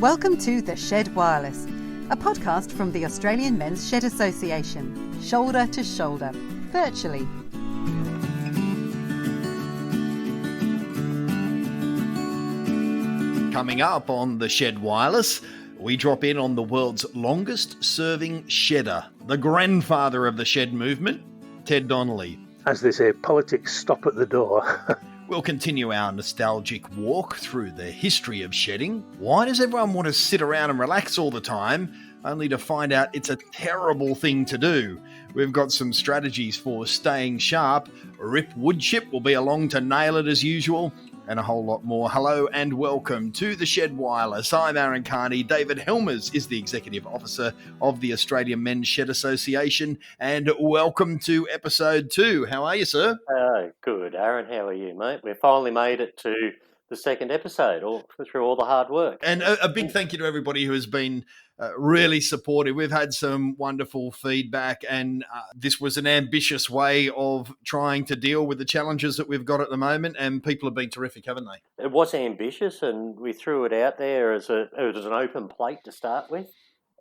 Welcome to The Shed Wireless, a podcast from the Australian Men's Shed Association, shoulder to shoulder, virtually. Coming up on The Shed Wireless, we drop in on the world's longest serving shedder, the grandfather of the shed movement, Ted Donnelley. As they say, politics stop at the door. We'll continue our nostalgic walk through the history of shedding. Why does everyone want to sit around and relax all the time, only to find out it's a terrible thing to do? We've got some strategies for staying sharp. Rip Woodchip will be along to nail it as usual, and a whole lot more. Hello and welcome to The Shed Wireless. I'm Aaron Kearney. David Helmers is the Executive Officer of the Australian Men's Shed Association, and welcome to episode 2. How are you, sir? Good, Aaron. How are you, mate? We've finally made it to the second episode, through all the hard work. And a big thank you to everybody who has been really supportive. We've had some wonderful feedback, and this was an ambitious way of trying to deal with the challenges that we've got at the moment, and people have been terrific, haven't they? It was ambitious, and we threw it out there as an open plate to start with.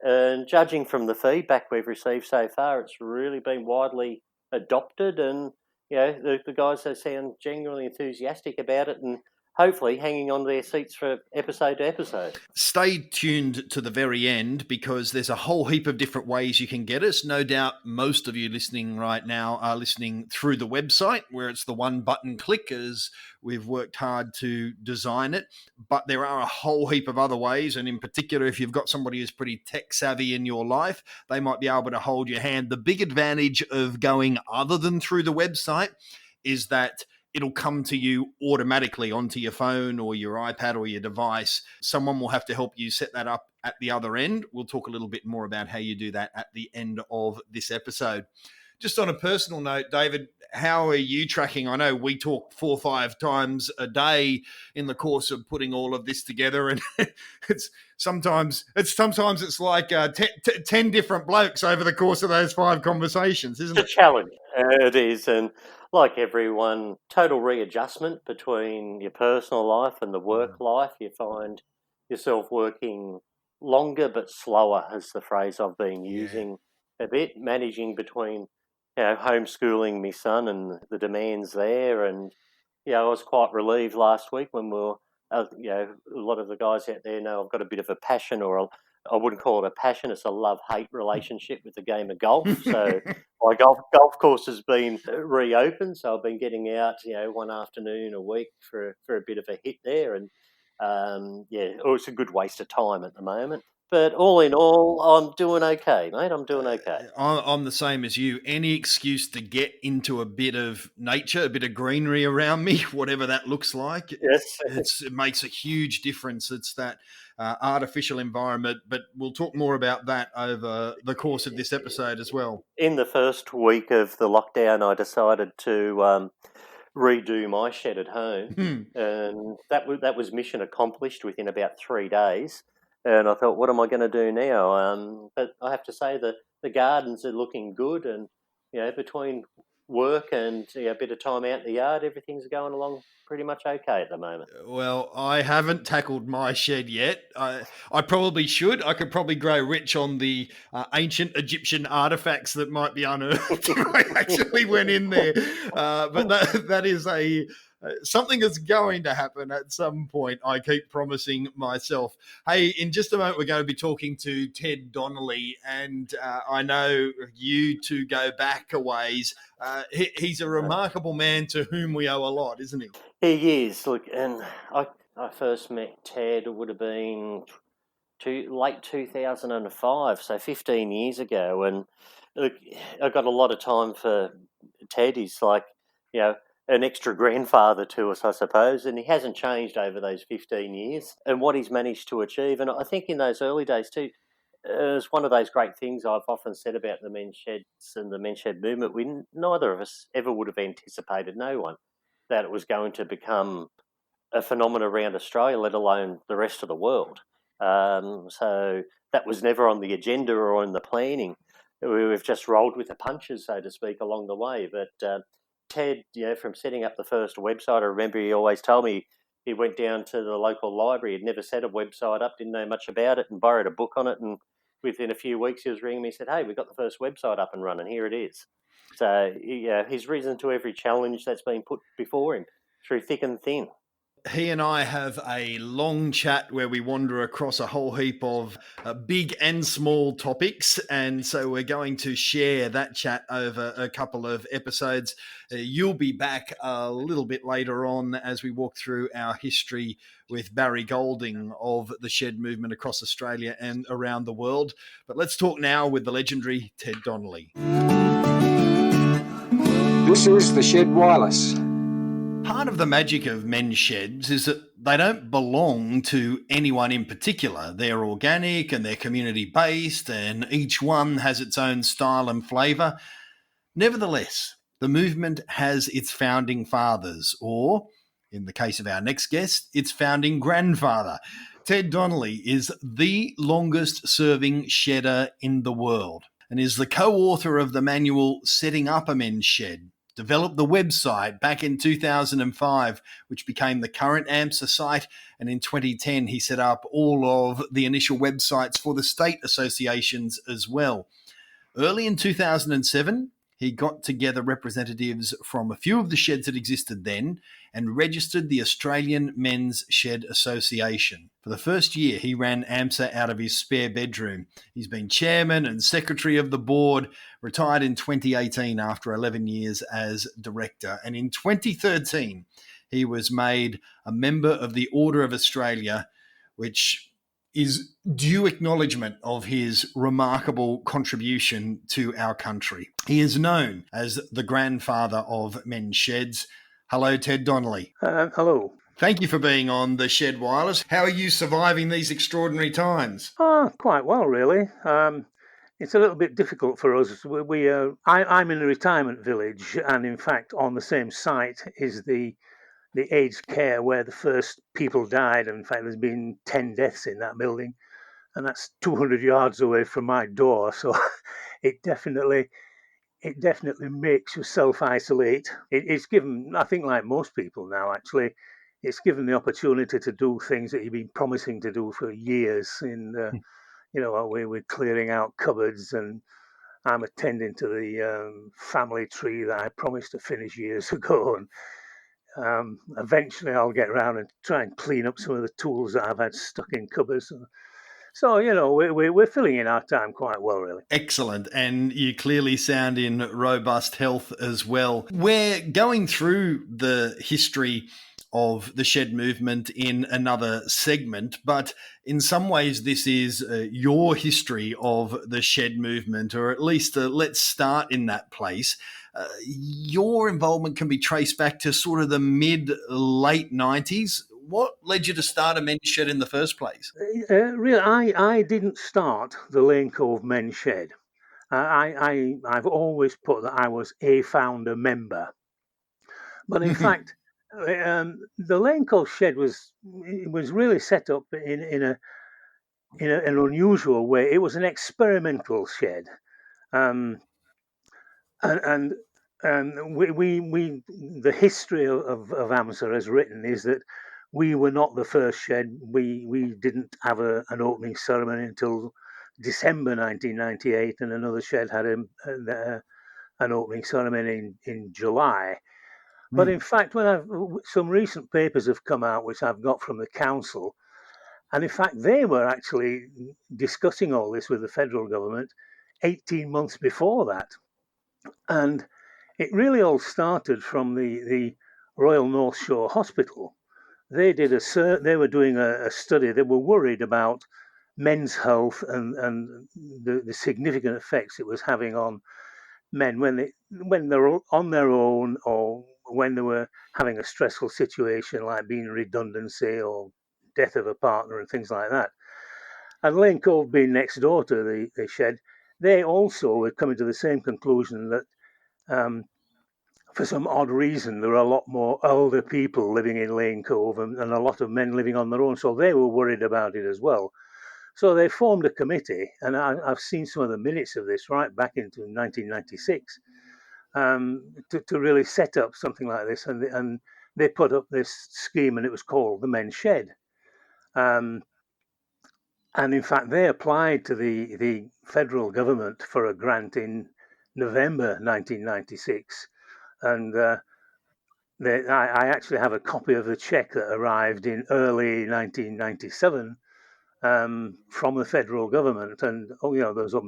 And judging from the feedback we've received so far, it's really been widely adopted, and the guys, they sound genuinely enthusiastic about it, and hopefully hanging on their seats for episode to episode. Stay tuned to the very end, because there's a whole heap of different ways you can get us. No doubt most of you listening right now are listening through the website, where it's the one button click, as we've worked hard to design it. But there are a whole heap of other ways, and in particular, if you've got somebody who's pretty tech savvy in your life, they might be able to hold your hand. The big advantage of going other than through the website is that it'll come to you automatically onto your phone or your iPad or your device. Someone will have to help you set that up at the other end. We'll talk a little bit more about how you do that at the end of this episode. Just on a personal note, David, how are you tracking? I know we talk 4 or 5 times a day in the course of putting all of this together, and it's sometimes it's like 10 different blokes over the course of those 5 conversations, isn't it? It's a challenge. It is, and like everyone, total readjustment between your personal life and the work life. You find yourself working longer but slower, is the phrase I've been using a bit, managing between homeschooling my son and the demands there. And I was quite relieved last week when we were, a lot of the guys out there know I've got a bit of a passion, or I wouldn't call it a passion, it's a love-hate relationship with the game of golf. So my golf course has been reopened, so I've been getting out, one afternoon a week for a bit of a hit there. And, it's a good waste of time at the moment. But all in all, I'm doing okay, mate. I'm doing okay. I'm the same as you. Any excuse to get into a bit of nature, a bit of greenery around me, whatever that looks like, Yes. it makes a huge difference. It's that artificial environment, but we'll talk more about that over the course of this episode as well. In the first week of the lockdown, I decided to redo my shed at home, and that was mission accomplished within about 3 days. And I thought, what am I going to do now? But I have to say that the gardens are looking good, and between work and a bit of time out in the yard, everything's going along pretty much okay at the moment. Well, I haven't tackled my shed yet. I probably should. I could probably grow rich on the ancient Egyptian artifacts that might be unearthed. I actually went in there, but that is something that's going to happen at some point. I keep promising myself. Hey, in just a moment, we're going to be talking to Ted Donnelley, and I know you two go back a ways. He's a remarkable man to whom we owe a lot, isn't he? He is. Look, and I first met Ted, it would have been late 2005, so 15 years ago. And look, I got a lot of time for Ted. He's like, an extra grandfather to us, I suppose, and he hasn't changed over those 15 years. And what he's managed to achieve, and I think in those early days too, it's one of those great things I've often said about the men's sheds and the men's shed movement. Neither of us ever would have anticipated, no one, that it was going to become a phenomenon around Australia, let alone the rest of the world. So that was never on the agenda or in the planning. We've just rolled with the punches, so to speak, along the way. But Ted, from setting up the first website, I remember he always told me he went down to the local library. He'd never set a website up, didn't know much about it, and borrowed a book on it. And within a few weeks, he was ringing me and said, "Hey, we've got the first website up and running. Here it is." So he's risen to every challenge that's been put before him through thick and thin. He and I have a long chat where we wander across a whole heap of big and small topics. And so we're going to share that chat over a couple of episodes. You'll be back a little bit later on as we walk through our history with Barry Golding of the shed movement across Australia and around the world. But let's talk now with the legendary Ted Donnelley. This is the Shed Wireless. Part of the magic of men's sheds is that they don't belong to anyone in particular. They're organic and they're community-based, and each one has its own style and flavour. Nevertheless, the movement has its founding fathers, or, in the case of our next guest, its founding grandfather. Ted Donnelley is the longest-serving shedder in the world and is the co-author of the manual Setting Up a Men's Shed, developed the website back in 2005, which became the current AMSA site. And in 2010, he set up all of the initial websites for the state associations as well. Early in 2007, he got together representatives from a few of the sheds that existed then and registered the Australian Men's Shed Association. For the first year, he ran AMSA out of his spare bedroom. He's been chairman and secretary of the board, retired in 2018 after 11 years as director. And in 2013, he was made a member of the Order of Australia, which is due acknowledgement of his remarkable contribution to our country. He is known as the grandfather of men's sheds. Hello, Ted Donnelley. Hello. Thank you for being on the Shed Wireless. How are you surviving these extraordinary times? Quite well, really. It's a little bit difficult for us. I'm in a retirement village, and in fact, on the same site is the aged care where the first people died. And in fact, there's been 10 deaths in that building, and that's 200 yards away from my door. So it definitely makes you self-isolate. It's given, I think, like most people now, actually, it's given the opportunity to do things that you've been promising to do for years. We're clearing out cupboards, and I'm attending to the family tree that I promised to finish years ago. And eventually I'll get around and try and clean up some of the tools that I've had stuck in cupboards. So, we're filling in our time quite well, really. Excellent. And you clearly sound in robust health as well. We're going through the history of the shed movement in another segment, but in some ways this is your history of the shed movement, or at least let's start in that place. Your involvement can be traced back to sort of the mid-late 90s. What led you to start a men's shed in the first place? Really, I didn't start the Lane Cove Men's Shed. I've always put that I was a founder member. But in fact, the Lane Cove Shed was really set up in an unusual way. It was an experimental shed. And the history of AMSA as written is that we were not the first shed. We didn't have an opening ceremony until December 1998, and another shed had an opening ceremony in July. But in fact, some recent papers have come out, which I've got from the council, and in fact, they were actually discussing all this with the federal government 18 months before that. And it really all started from the Royal North Shore Hospital. They were doing a study. They were worried about men's health and the significant effects it was having on men when they're on their own, or when they were having a stressful situation like being redundancy or death of a partner and things like that. And Lane Cove being next door to the shed, they also were coming to the same conclusion that for some odd reason, there are a lot more older people living in Lane Cove and a lot of men living on their own. So they were worried about it as well. So they formed a committee, and I've seen some of the minutes of this right back into 1996, to really set up something like this. And they put up this scheme, and it was called the Men's Shed. And in fact, they applied to the federal government for a grant in November 1996. And I actually have a copy of the check that arrived in early 1997 from the federal government. And, there was a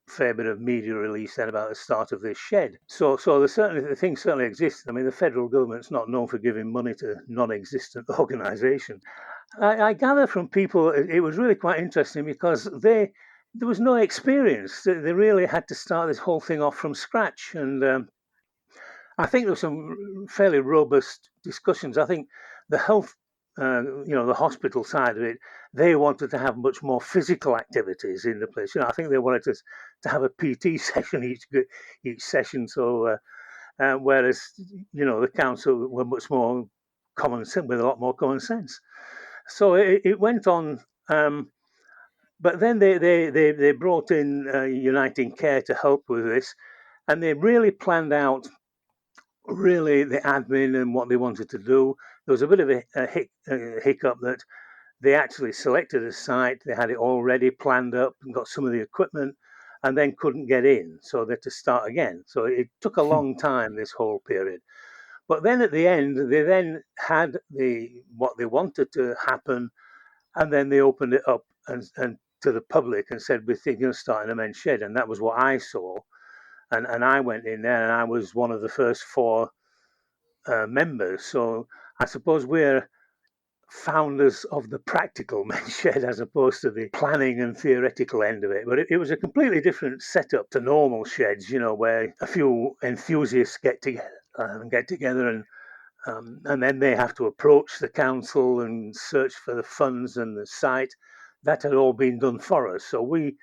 fair bit of media release then about the start of this shed. So the thing certainly exists. I mean, the federal government's not known for giving money to non-existent organisations. I gather from people it was really quite interesting because there was no experience. They really had to start this whole thing off from scratch. And I think there were some fairly robust discussions. I think the health, the hospital side of it, they wanted to have much more physical activities in the place. I think they wanted to have a PT session each session. So whereas the council were much more common sense, with a lot more common sense. So it went on. But then they brought in Uniting Care to help with this, and they really planned out the admin and what they wanted to do. There was a bit of a hiccup that they actually selected a site, they had it already planned up and got some of the equipment, and then couldn't get in, so they had to start again. So it took a long time, this whole period. But then at the end, they then had what they wanted to happen, and then they opened it up and to the public and said, we're thinking of starting a men's shed. And that was what I saw. And I went in there, and I was one of the first 4 members. So I suppose we're founders of the practical men's shed as opposed to the planning and theoretical end of it. But it was a completely different setup to normal sheds, where a few enthusiasts get together and then they have to approach the council and search for the funds and the site. That had all been done for us. So we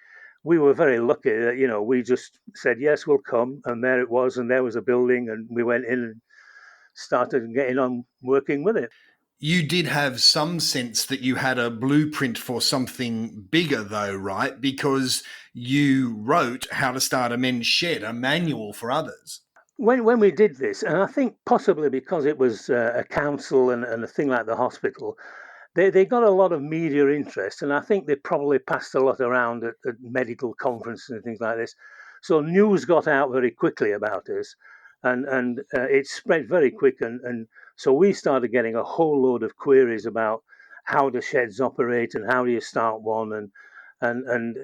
were very lucky that, we just said, yes, we'll come. And there it was. And there was a building, and we went in and started getting on working with it. You did have some sense that you had a blueprint for something bigger, though, right? Because you wrote How to Start a Men's Shed, a manual for others. When we did this, and I think possibly because it was a council and a thing like the hospital, they got a lot of media interest, and I think they probably passed a lot around at medical conferences and things like this. So news got out very quickly about us, and it spread very quick, and so we started getting a whole load of queries about how the sheds operate and how do you start one, and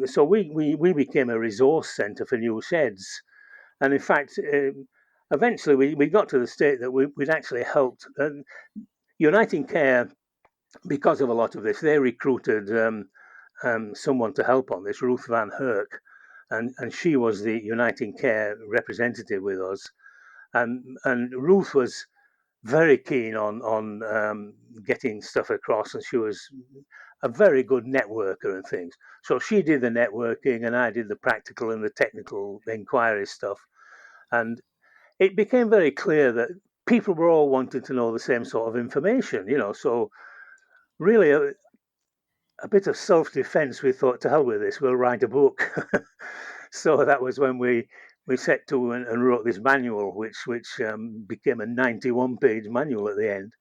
so we became a resource centre for new sheds. And in fact, eventually we got to the state that we'd actually helped. Uniting Care, because of a lot of this, they recruited someone to help on this, Ruth Van Herk, and she was the Uniting Care representative with us. And Ruth was very keen on getting stuff across, and she was a very good networker and things. So she did the networking, and I did the practical and the technical inquiry stuff. And it became very clear that people were all wanting to know the same sort of information, So really, a bit of self-defense, we thought, to hell with this, we'll write a book. So that was when we set to and wrote this manual, which became a 91-page manual at the end.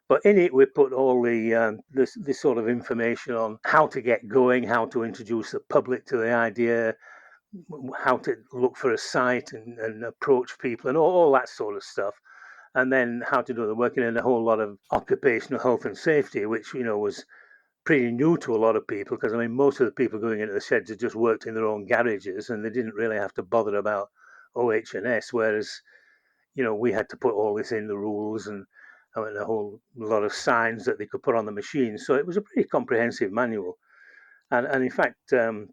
But in it, we put all this sort of information on how to get going, how to introduce the public to the idea, how to look for a site and approach people and all that sort of stuff. And then how to do the working and a whole lot of occupational health and safety, which, was pretty new to a lot of people, because, most of the people going into the sheds had just worked in their own garages and they didn't really have to bother about OH&S, whereas, we had to put all this in the rules and a whole lot of signs that they could put on the machine. So it was a pretty comprehensive manual. And in fact, I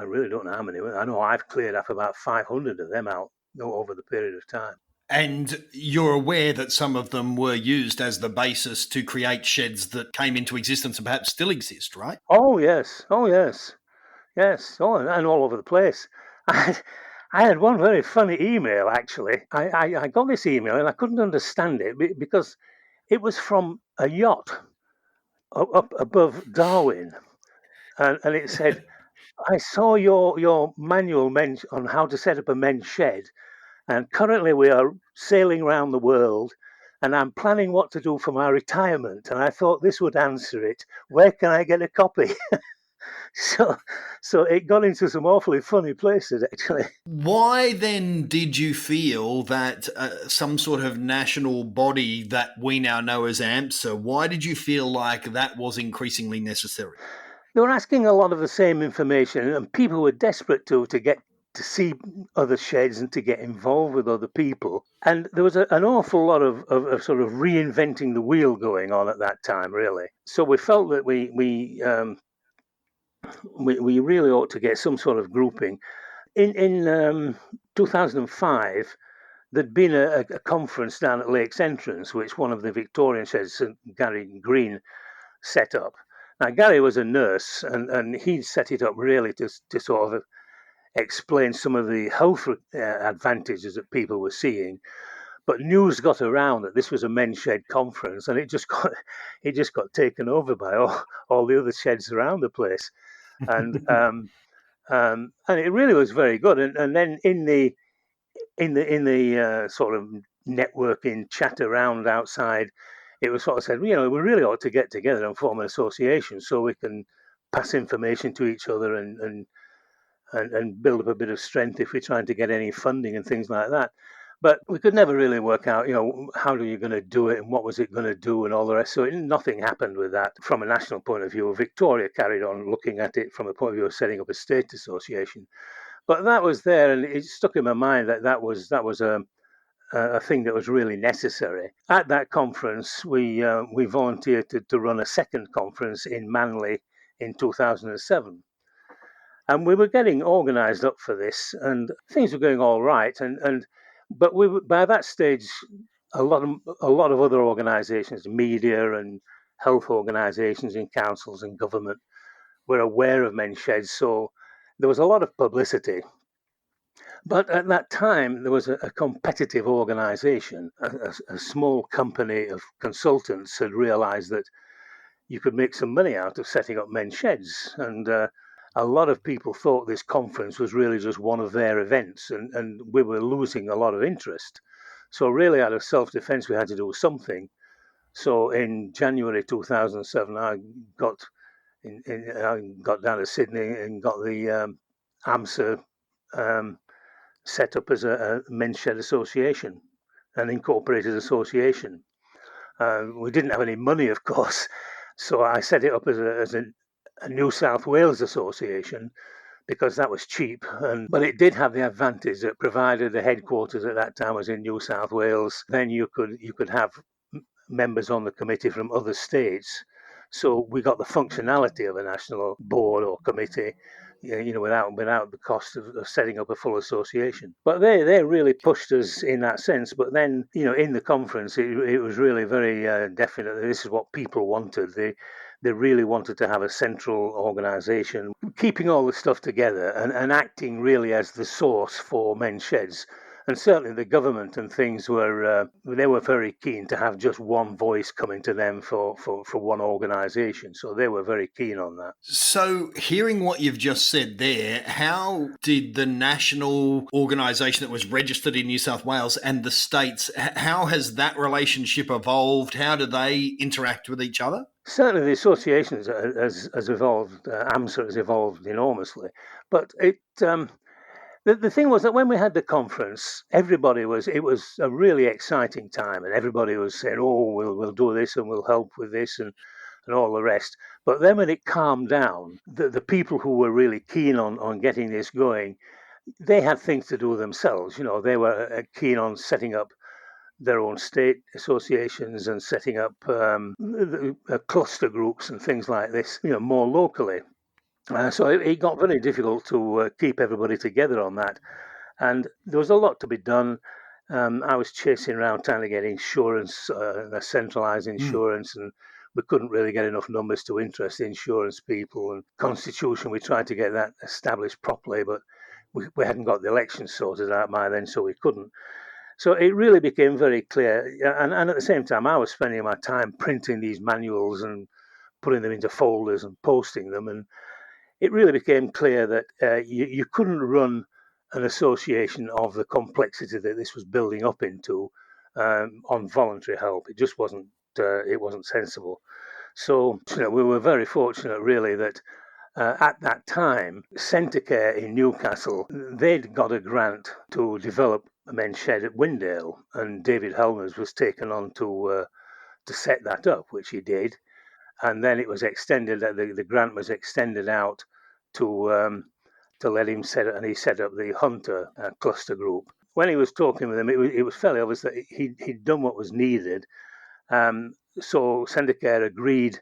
really don't know how many. I know I've cleared up about 500 of them out over the period of time. And you're aware that some of them were used as the basis to create sheds that came into existence and perhaps still exist, right? Oh, yes. Yes. Oh, and all over the place. I had one very funny email, actually. I got this email and I couldn't understand it because it was from a yacht up above Darwin. And it said, I saw your manual on how to set up a men's shed, And currently we are sailing around the world, and I'm planning what to do for my retirement. And I thought this would answer it. Where can I get a copy? So, so it got into some awfully funny places, actually. Why then did you feel that some sort of national body that we now know as AMSA, why did you feel like that was increasingly necessary? They were asking a lot of the same information, and people were desperate to get to see other sheds and to get involved with other people. And there was an awful lot of sort of reinventing the wheel going on at that time, really. So we felt that we really ought to get some sort of grouping. In 2005, there'd been a conference down at Lakes Entrance, which one of the Victorian sheds, Gary Green, set up. Now, Gary was a nurse, and he'd set it up really to sort of explain some of the health advantages that people were seeing. But news got around that this was a men's shed conference, and it just got taken over by all the other sheds around the place. And and it really was very good. And then in the sort of networking chat around outside, it was sort of said, we really ought to get together and form an association so we can pass information to each other and build up a bit of strength if we're trying to get any funding and things like that. But we could never really work out, how are you going to do it and what was it going to do and all the rest. So nothing happened with that from a national point of view. Victoria carried on looking at it from the point of view of setting up a state association. But that was there, and it stuck in my mind that was a thing that was really necessary. At that conference, we volunteered to run a second conference in Manly in 2007. And we were getting organised up for this, and things were going all right. But by that stage, a lot of other organisations, media and health organisations and councils and government were aware of men's sheds, so there was a lot of publicity. But at that time, there was a competitive organisation, a small company of consultants had realised that you could make some money out of setting up men's sheds, and a lot of people thought this conference was really just one of their events, and we were losing a lot of interest. So really, out of self-defence, we had to do something. So in January 2007, I got down to Sydney and got the AMSA set up as a men's shed association, an incorporated association. We didn't have any money, of course, so I set it up as a New South Wales association because that was cheap. But it did have the advantage that provided the headquarters at that time was in New South Wales, then you could have members on the committee from other states. So we got the functionality of a national board or committee, without the cost of setting up a full association. But they really pushed us in that sense. But then, in the conference, it was really very definite that this is what people wanted. They really wanted to have a central organisation, keeping all the stuff together and acting really as the source for men's sheds. And certainly the government and things they were very keen to have just one voice coming to them for one organisation. So they were very keen on that. So hearing what you've just said there, how did the national organisation that was registered in New South Wales and the states, how has that relationship evolved? How do they interact with each other? Certainly the association has evolved, AMSA has evolved enormously. But the thing was that when we had the conference, it was a really exciting time, and everybody was saying, "Oh, we'll do this and we'll help with this and all the rest." But then when it calmed down, the people who were really keen on getting this going, they had things to do themselves. They were keen on setting up their own state associations and setting up cluster groups and things like this, more locally. So it got very difficult to keep everybody together on that. And there was a lot to be done. I was chasing around trying to get insurance, a centralised insurance, and we couldn't really get enough numbers to interest insurance people. And constitution, we tried to get that established properly, but we hadn't got the elections sorted out by then, so we couldn't. So it really became very clear. And at the same time, I was spending my time printing these manuals and putting them into folders and posting them. And it really became clear that you couldn't run an association of the complexity that this was building up into on voluntary help. It just wasn't sensible. So we were very fortunate, really, that at that time, Centrecare in Newcastle, they'd got a grant to develop a men's shed at Windale, and David Helmers was taken on to set that up, which he did. And then it was extended. The grant was extended out to let him set it, and he set up the Hunter cluster group. When he was talking with them, it was fairly obvious that he'd done what was needed. So Centrecare agreed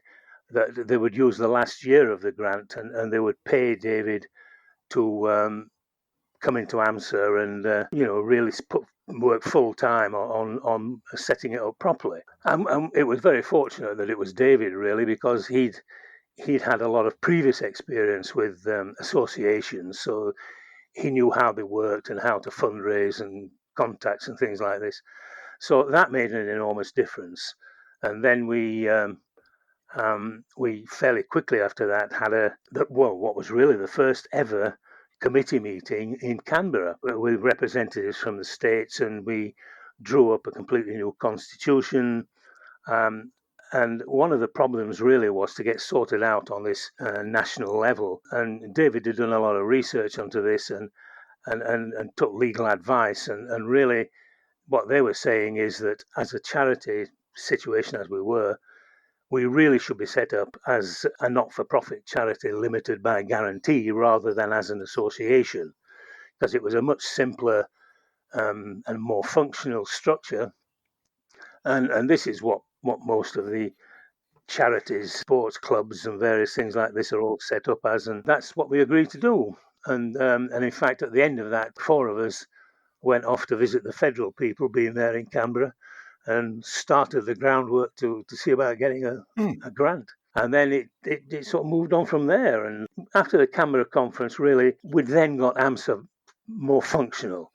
that they would use the last year of the grant, and they would pay David to come into AMSA and really work full time on setting it up properly. And it was very fortunate that it was David, really, because he'd had a lot of previous experience with associations, so he knew how they worked and how to fundraise and contacts and things like this. So that made an enormous difference. And then we fairly quickly after that had what was really the first ever committee meeting in Canberra with representatives from the states, and we drew up a completely new constitution. And one of the problems really was to get sorted out on this national level. And David had done a lot of research onto this and took legal advice. And really, what they were saying is that as a charity situation as we were, we really should be set up as a not-for-profit charity limited by guarantee rather than as an association, because it was a much simpler and more functional structure. And this is what most of the charities, sports clubs and various things like this are all set up as, and that's what we agreed to do. And in fact, at the end of that, 4 of us went off to visit the federal people being there in Canberra and started the groundwork to see about getting a grant. And then it sort of moved on from there. And after the Canberra conference, really, we'd then got AMSA more functional.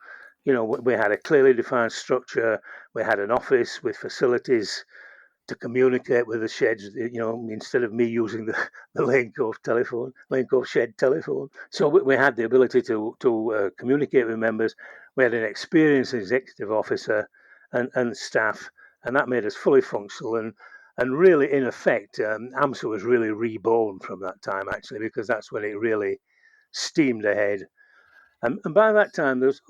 We had a clearly defined structure. We had an office with facilities to communicate with the sheds, instead of me using the Lane Cove shed telephone. So we had the ability to communicate with members. We had an experienced executive officer and staff, and that made us fully functional. And really, in effect, AMSA was really reborn from that time, actually, because that's when it really steamed ahead. And by that time, there was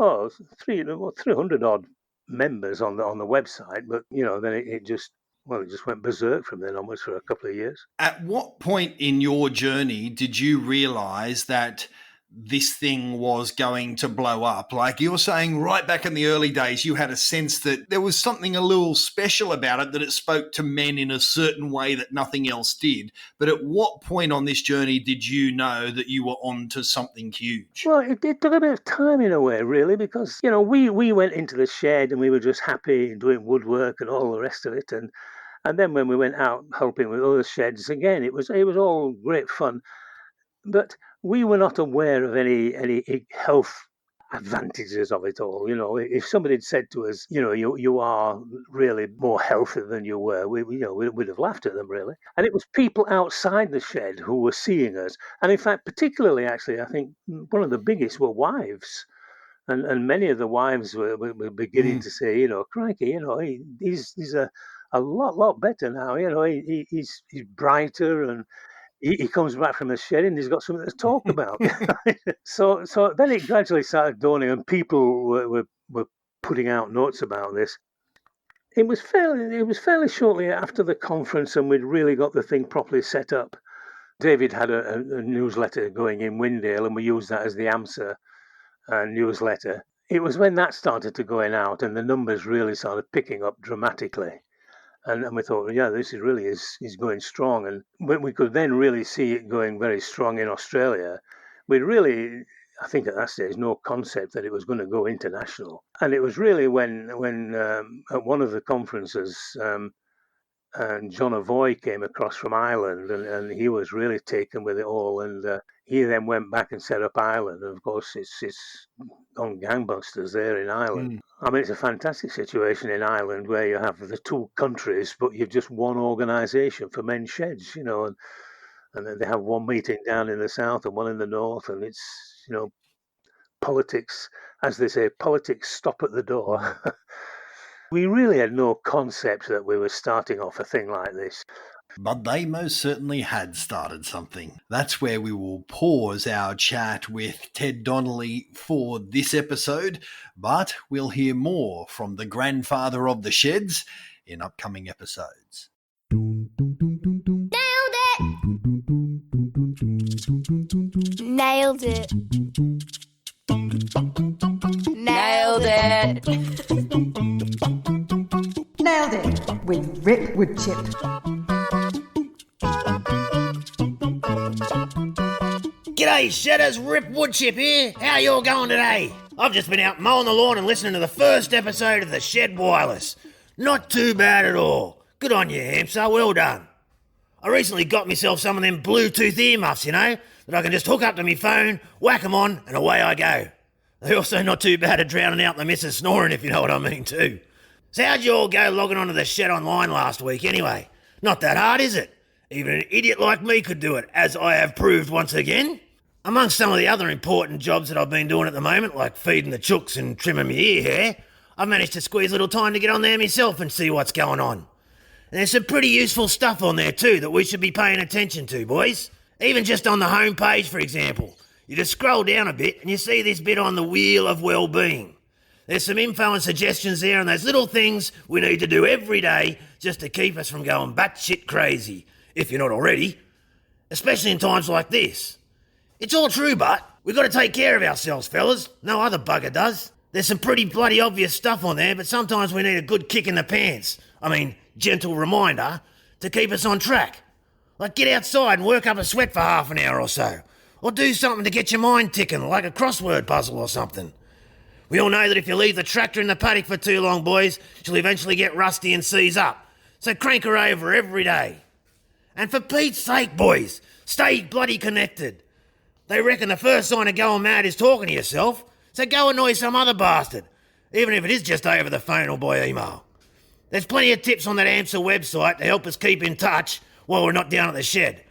300 odd members on the website, but then it just went berserk from then onwards for a couple of years. At what point in your journey did you realise that this thing was going to blow up? Like you're saying, right back in the early days, you had a sense that there was something a little special about it, that it spoke to men in a certain way that nothing else did. But at what point on this journey did you know that you were on to something huge? Well, it took a bit of time in a way, really, because, we went into the shed and we were just happy and doing woodwork and all the rest of it. And then when we went out helping with other sheds, again, it was all great fun. But we were not aware of any health advantages of it all. If somebody had said to us, you are really more healthy than you were, we'd have laughed at them, really. And it was people outside the shed who were seeing us. And in fact, particularly, actually, I think one of the biggest were wives. And many of the wives were beginning to say, crikey, he's a lot better now. He's brighter, and he comes back from the shed and he's got something to talk about. So then it gradually started dawning, and people were putting out notes about this. It was fairly shortly after the conference, and we'd really got the thing properly set up. David had a newsletter going in Windale, and we used that as the AMSA newsletter. It was when that started to going out and the numbers really started picking up dramatically. And we thought, this is going strong. And when we could then really see it going very strong in Australia, we really, I think at that stage, no concept that it was going to go international. And it was really when at one of the conferences, and John Avoy came across from Ireland, and he was really taken with it all. And he then went back and set up Ireland. And of course, it's gone gangbusters there in Ireland. I mean, it's a fantastic situation in Ireland where you have the 2 countries, but you've just one organisation for men's sheds, and then they have one meeting down in the south and one in the north, and it's, politics, as they say, politics stop at the door. We really had no concept that we were starting off a thing like this. But they most certainly had started something. That's where we will pause our chat with Ted Donnelley for this episode, but we'll hear more from the grandfather of the sheds in upcoming episodes. Nailed it. Nailed it. Nailed it with Rip Woodchip. G'day Shedders, Rip Woodchip here. How you all going today? I've just been out mowing the lawn and listening to the first episode of the Shed Wireless. Not too bad at all. Good on you, AMSA, well done. I recently got myself some of them Bluetooth earmuffs, that I can just hook up to my phone, whack 'em on, and away I go. They're also not too bad at drowning out the missus snoring, if you know what I mean too. So how'd you all go logging onto the Shed online last week anyway? Not that hard, is it? Even an idiot like me could do it, as I have proved once again. Amongst some of the other important jobs that I've been doing at the moment, like feeding the chooks and trimming my ear hair, I've managed to squeeze a little time to get on there myself and see what's going on. And there's some pretty useful stuff on there too that we should be paying attention to, boys. Even just on the home page, for example. You just scroll down a bit and you see this bit on the Wheel of Wellbeing. There's some info and suggestions there and those little things we need to do every day just to keep us from going batshit crazy, if you're not already. Especially in times like this. It's all true, but we've got to take care of ourselves, fellas. No other bugger does. There's some pretty bloody obvious stuff on there, but sometimes we need a good kick in the pants. Gentle reminder to keep us on track. Like get outside and work up a sweat for half an hour or so. Or do something to get your mind ticking, like a crossword puzzle or something. We all know that if you leave the tractor in the paddock for too long, boys, she'll eventually get rusty and seize up. So crank her over every day. And for Pete's sake, boys, stay bloody connected. They reckon the first sign of going mad is talking to yourself, so go annoy some other bastard, even if it is just over the phone or by email. There's plenty of tips on that AMSA website to help us keep in touch while we're not down at the shed.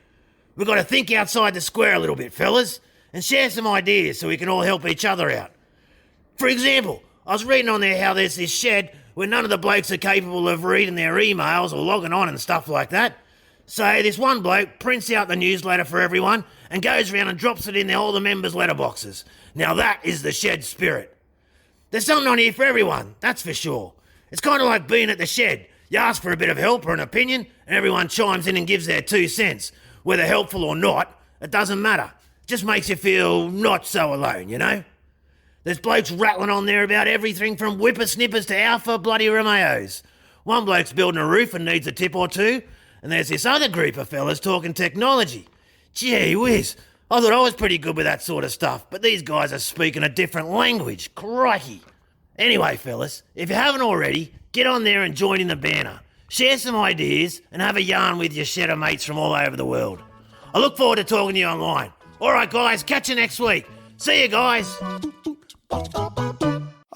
We've got to think outside the square a little bit, fellas, and share some ideas so we can all help each other out. For example, I was reading on there how there's this shed where none of the blokes are capable of reading their emails or logging on and stuff like that. So this one bloke prints out the newsletter for everyone and goes around and drops it in all the members' letterboxes. Now that is the shed spirit. There's something on here for everyone, that's for sure. It's kind of like being at the shed. You ask for a bit of help or an opinion and everyone chimes in and gives their 2 cents. Whether helpful or not, it doesn't matter. It just makes you feel not so alone, There's blokes rattling on there about everything from whippersnippers to alpha bloody Romeos. One bloke's building a roof and needs a tip or two, and there's this other group of fellas talking technology. Gee whiz, I thought I was pretty good with that sort of stuff, but these guys are speaking a different language. Crikey. Anyway, fellas, if you haven't already, get on there and join in the banner. Share some ideas and have a yarn with your shedder mates from all over the world. I look forward to talking to you online. All right, guys, catch you next week. See you, guys.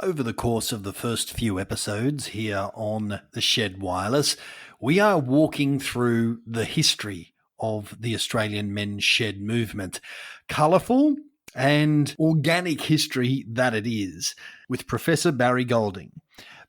Over the course of the first few episodes here on the Shed Wireless, we are walking through the history of the Australian men's shed movement. Colourful and organic history that it is, with Professor Barry Golding.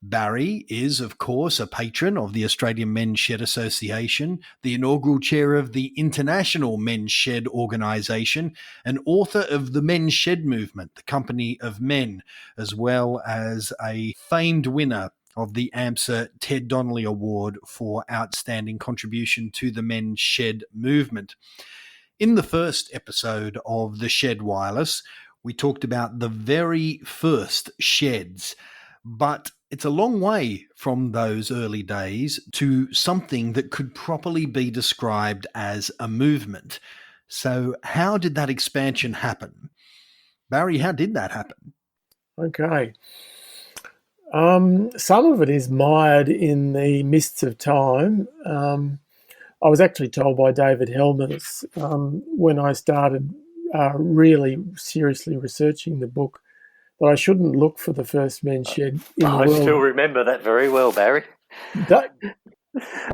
Barry is, of course, a patron of the Australian Men's Shed Association, the inaugural chair of the International Men's Shed Organisation, and author of the Men's Shed Movement, the Company of Men, as well as a famed winner of the AMSA Ted Donnelley Award for outstanding contribution to the men's shed movement. In the first episode of the Shed Wireless, we talked about the very first sheds, but it's a long way from those early days to something that could properly be described as a movement. So how did that expansion happen? Barry, how did that happen? Okay. Some of it is mired in the mists of time. I was actually told by David Helmers when I started really seriously researching the book that I shouldn't look for the first men's shed in the world. I still remember that very well, Barry.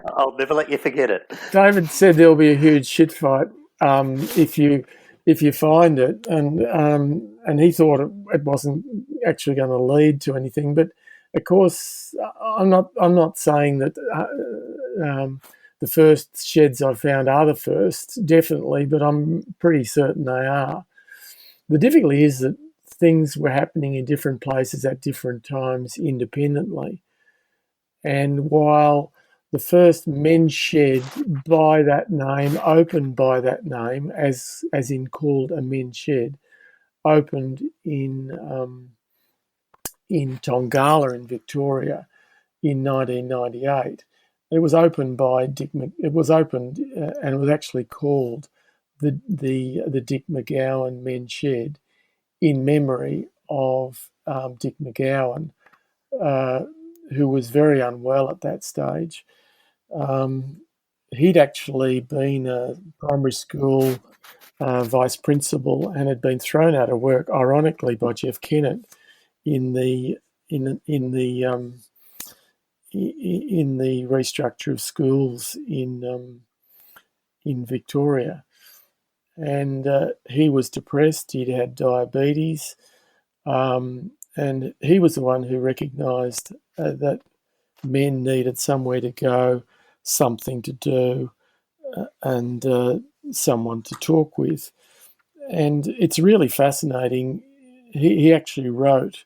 I'll never let you forget it. David said there'll be a huge shit fight if you if you find it. And he thought it wasn't actually going to lead to anything. But of course, I'm not saying that the first sheds I found are the first, definitely, but I'm pretty certain they are. The difficulty is that things were happening in different places at different times independently. And while the first men's shed by that name, opened by that name, as in called a men's shed, opened in Tongala in Victoria in 1998. It was opened by and it was actually called the Dick McGowan Men's Shed in memory of Dick McGowan, who was very unwell at that stage. He'd actually been a primary school vice principal and had been thrown out of work, ironically, by Jeff Kennett in the restructure of schools in Victoria, and he was depressed. He'd had diabetes, and he was the one who recognised that men needed somewhere to go, something to do, and someone to talk with. And it's really fascinating. He actually wrote.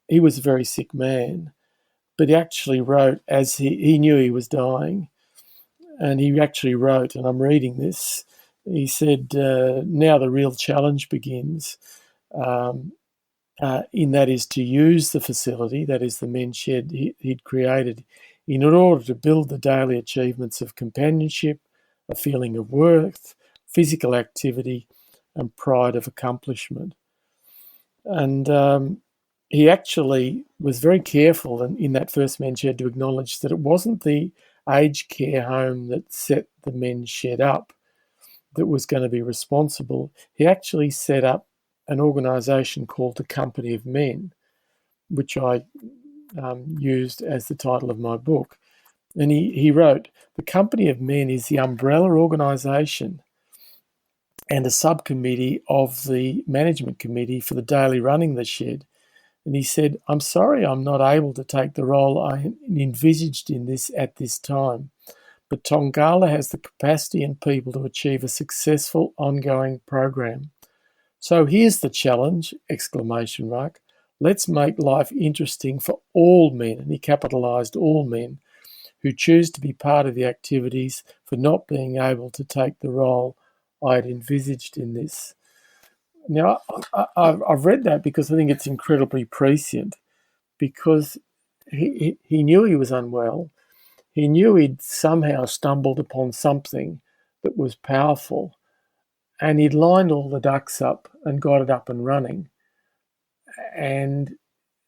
He was a very sick man, but he actually wrote as he knew he was dying. And he actually wrote, and I'm reading this, he said, now the real challenge begins, in that is to use the facility, that is the men's shed he'd created, in order to build the daily achievements of companionship, a feeling of worth, physical activity, and pride of accomplishment. And he actually was very careful in that first men's shed to acknowledge that it wasn't the aged care home that set the men's shed up that was going to be responsible. He actually set up an organisation called the Company of Men, which I used as the title of my book. And he wrote, the Company of Men is the umbrella organisation and a subcommittee of the management committee for the daily running of the shed. And he said, I'm sorry I'm not able to take the role I envisaged in this at this time, but Tongala has the capacity and people to achieve a successful ongoing program. So here's the challenge, ! Let's make life interesting for all men, and he capitalised all men, who choose to be part of the activities for not being able to take the role I had envisaged in this. Now, I've read that because I think it's incredibly prescient, because he knew he was unwell. He knew he'd somehow stumbled upon something that was powerful, and he'd lined all the ducks up and got it up and running. And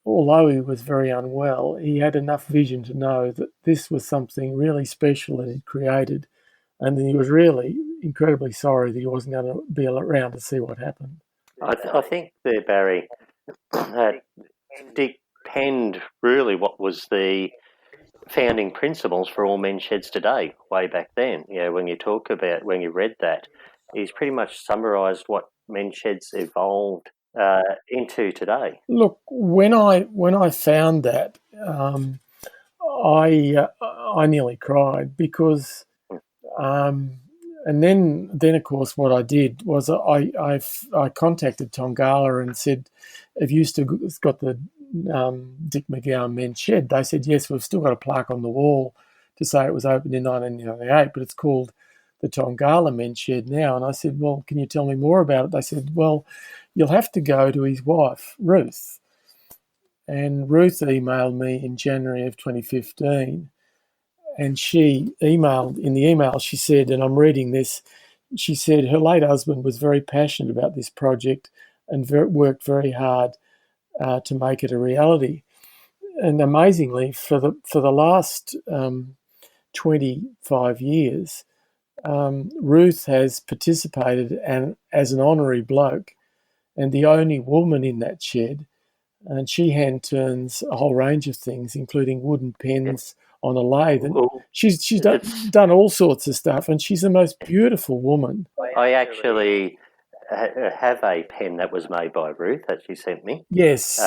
although he was very unwell, he had enough vision to know that this was something really special that he'd created, and he was really incredibly sorry that he wasn't going to be around to see what happened. I think there, Barry, that Dick penned really what was the founding principles for all men's sheds today, way back then. You know, when you read that, he's pretty much summarised what men's sheds evolved into today. Look, when I found that, I nearly cried, because, and then of course what I did was I contacted Tongala and said, "Have you still got the Dick McGowan Men's Shed?" They said, "Yes, we've still got a plaque on the wall to say it was opened in 1998, but it's called the Tongala Men's Shed now." And I said, "Well, can you tell me more about it?" They said, "Well, you'll have to go to his wife, Ruth." And Ruth emailed me in January of 2015. And she emailed, in the email she said, and I'm reading this, she said her late husband was very passionate about this project and worked very hard to make it a reality. And amazingly, for the last 25 years, Ruth has participated as an honorary bloke and the only woman in that shed. And she hand turns a whole range of things, including wooden pens, on a lathe. And Well, she's it's, done all sorts of stuff, and she's the most beautiful woman. I actually have a pen that was made by Ruth that she sent me, Yes.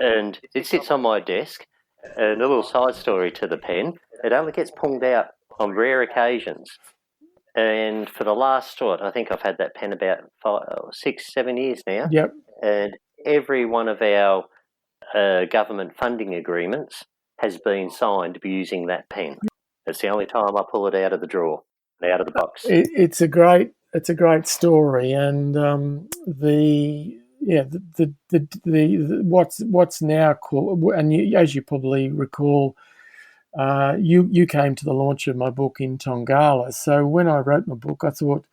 and it sits on my desk. And a little side story to the pen, it only gets pulled out on rare occasions. And for the last, I think I've had that pen about 6, 7 years now. Yep. And every one of our government funding agreements has been signed using that pen. It's the only time I pull it out of the drawer, out of the box. It's a great story, and what's now called, and as you probably recall, you came to the launch of my book in Tongala. So when I wrote my book, I thought,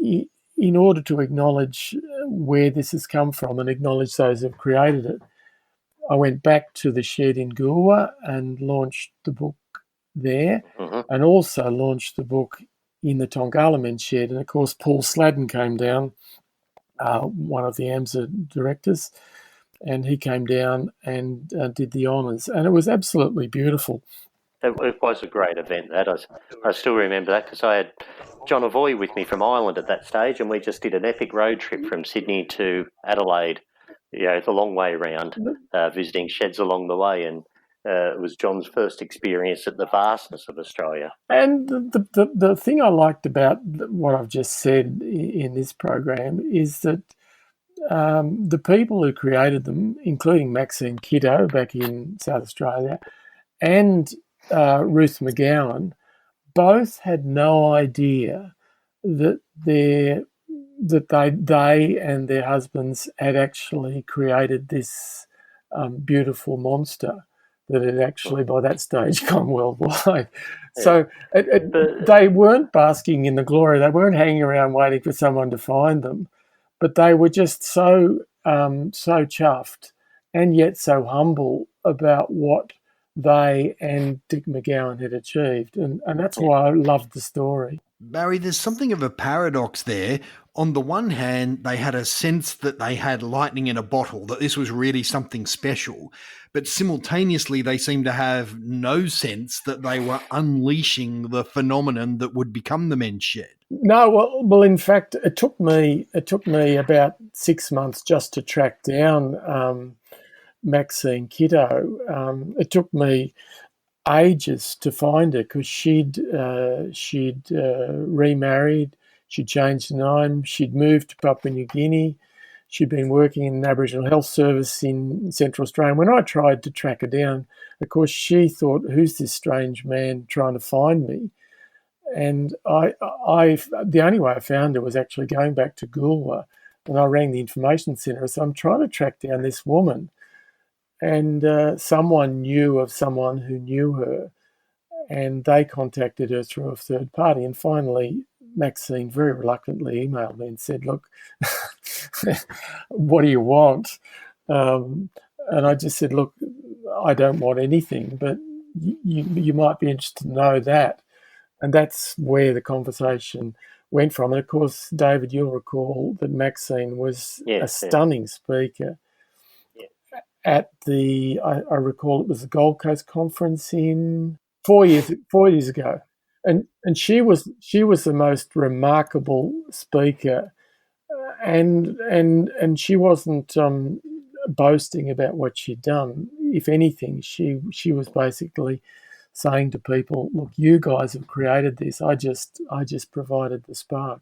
in order to acknowledge where this has come from and acknowledge those who have created it, I went back to the shed in Goolwa and launched the book there, and also launched the book in the Tongala Men's shed. And of course, Paul Sladden came down, one of the AMSA directors, and he came down and did the honours, and it was absolutely beautiful. It was a great event. That I still remember that, because I had John Avoy with me from Ireland at that stage, and we just did an epic road trip from Sydney to Adelaide. The long way around, visiting sheds along the way, and it was John's first experience at the vastness of Australia. And the thing I liked about what I've just said in this program is that the people who created them, including Maxine Kiddo back in South Australia, and Ruth McGowan, both had no idea that they and their husbands had actually created this beautiful monster that had actually by that stage gone worldwide. Yeah. So they weren't basking in the glory. They weren't hanging around waiting for someone to find them, but they were just so chuffed and yet so humble about what they and Dick McGowan had achieved. And that's why I loved the story. Barry, there's something of a paradox there. On the one hand, they had a sense that they had lightning in a bottle, that this was really something special. But simultaneously, they seemed to have no sense that they were unleashing the phenomenon that would become the men's shed. No, well, in fact, it took me about 6 months just to track down Maxine Kiddo. It took me ages to find her because she'd remarried, she'd changed her name, she'd moved to Papua New Guinea, she'd been working in an Aboriginal Health Service in Central Australia. And when I tried to track her down, of course, she thought, who's this strange man trying to find me? And the only way I found her was actually going back to Goolwa, and I rang the information centre. So I'm trying to track down this woman. And someone knew of someone who knew her, and they contacted her through a third party. And finally, Maxine very reluctantly emailed me and said, look, what do you want? And I just said, look, I don't want anything, but you might be interested to know that. And that's where the conversation went from. And of course, David, you'll recall that Maxine was a stunning speaker. At the, I recall it was the Gold Coast Conference in 4 years ago, and she was the most remarkable speaker, and she wasn't boasting about what she'd done. If anything, she was basically saying to people, "Look, you guys have created this. I just provided the spark."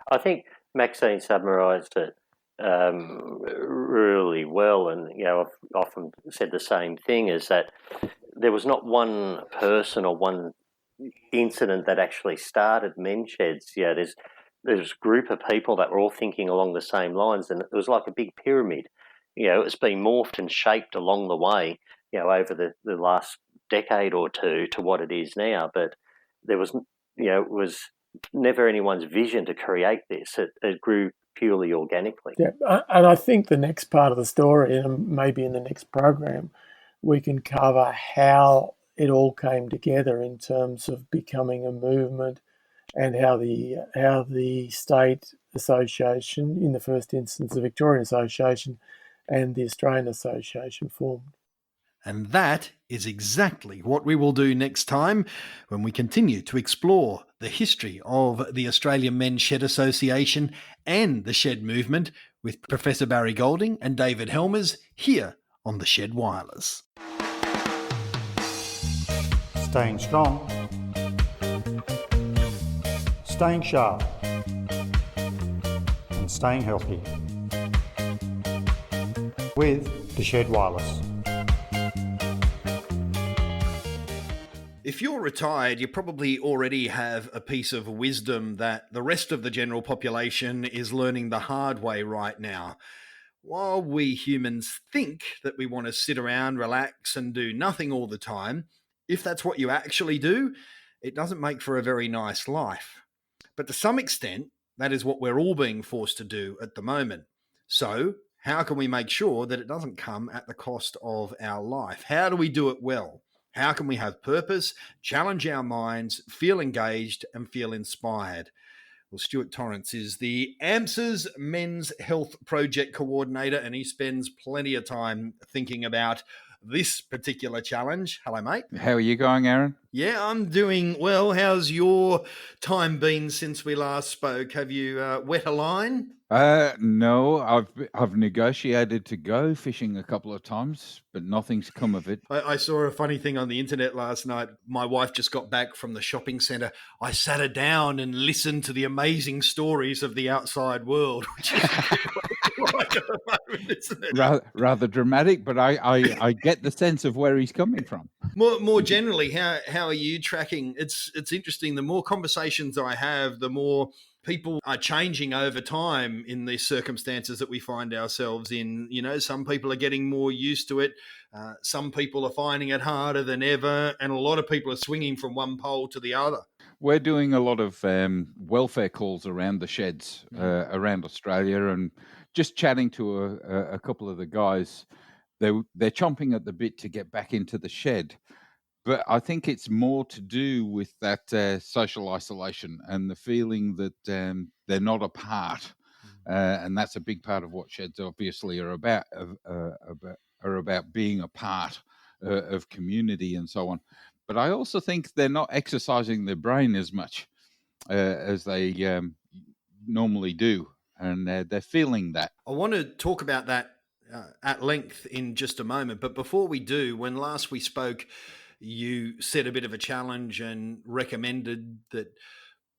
I think Maxine summarised it really well, and I've often said the same thing, is that there was not one person or one incident that actually started men's sheds. There's a group of people that were all thinking along the same lines, and it was like a big pyramid. It's been morphed and shaped along the way, over the last decade or two to what it is now. But there was, it was never anyone's vision to create this. It grew purely organically. Yeah, and I think the next part of the story, and maybe in the next program, we can cover how it all came together in terms of becoming a movement, and how the state association, in the first instance the Victorian Association, and the Australian Association formed. And that is exactly what we will do next time when we continue to explore the history of the Australian Men's Shed Association and the shed movement with Professor Barry Golding and David Helmers here on the Shed Wireless. Staying strong, staying sharp, and staying healthy with the Shed Wireless. If you're retired, you probably already have a piece of wisdom that the rest of the general population is learning the hard way right now. While we humans think that we want to sit around, relax, and do nothing all the time, if that's what you actually do, it doesn't make for a very nice life. But to some extent, that is what we're all being forced to do at the moment. So, how can we make sure that it doesn't come at the cost of our life? How do we do it well? How can we have purpose, challenge our minds, feel engaged, and feel inspired? Well, Stuart Torrance is the AMSA's Men's Health Project Coordinator, and he spends plenty of time thinking about this particular challenge. Hello, mate. How are you going, Aaron? Yeah, I'm doing well. How's your time been since we last spoke? Have you wet a line? No, I've negotiated to go fishing a couple of times, but nothing's come of it. I saw a funny thing on the internet last night. My wife just got back from the shopping centre. I sat her down and listened to the amazing stories of the outside world, which is like at the moment, isn't it? Rather dramatic, but I get the sense of where he's coming from. More generally, how are you tracking? It's interesting. The more conversations I have, the more people are changing over time in the circumstances that we find ourselves in. You know, some people are getting more used to it. Some people are finding it harder than ever. And a lot of people are swinging from one pole to the other. We're doing a lot of welfare calls around the sheds around Australia, and just chatting to a couple of the guys. They're chomping at the bit to get back into the shed. But I think it's more to do with that social isolation and the feeling that they're not a part, and that's a big part of what sheds obviously are about being a part of community and so on. But I also think they're not exercising their brain as much as they normally do, and they're feeling that. I want to talk about that at length in just a moment. But before we do, when last we spoke, you set a bit of a challenge and recommended that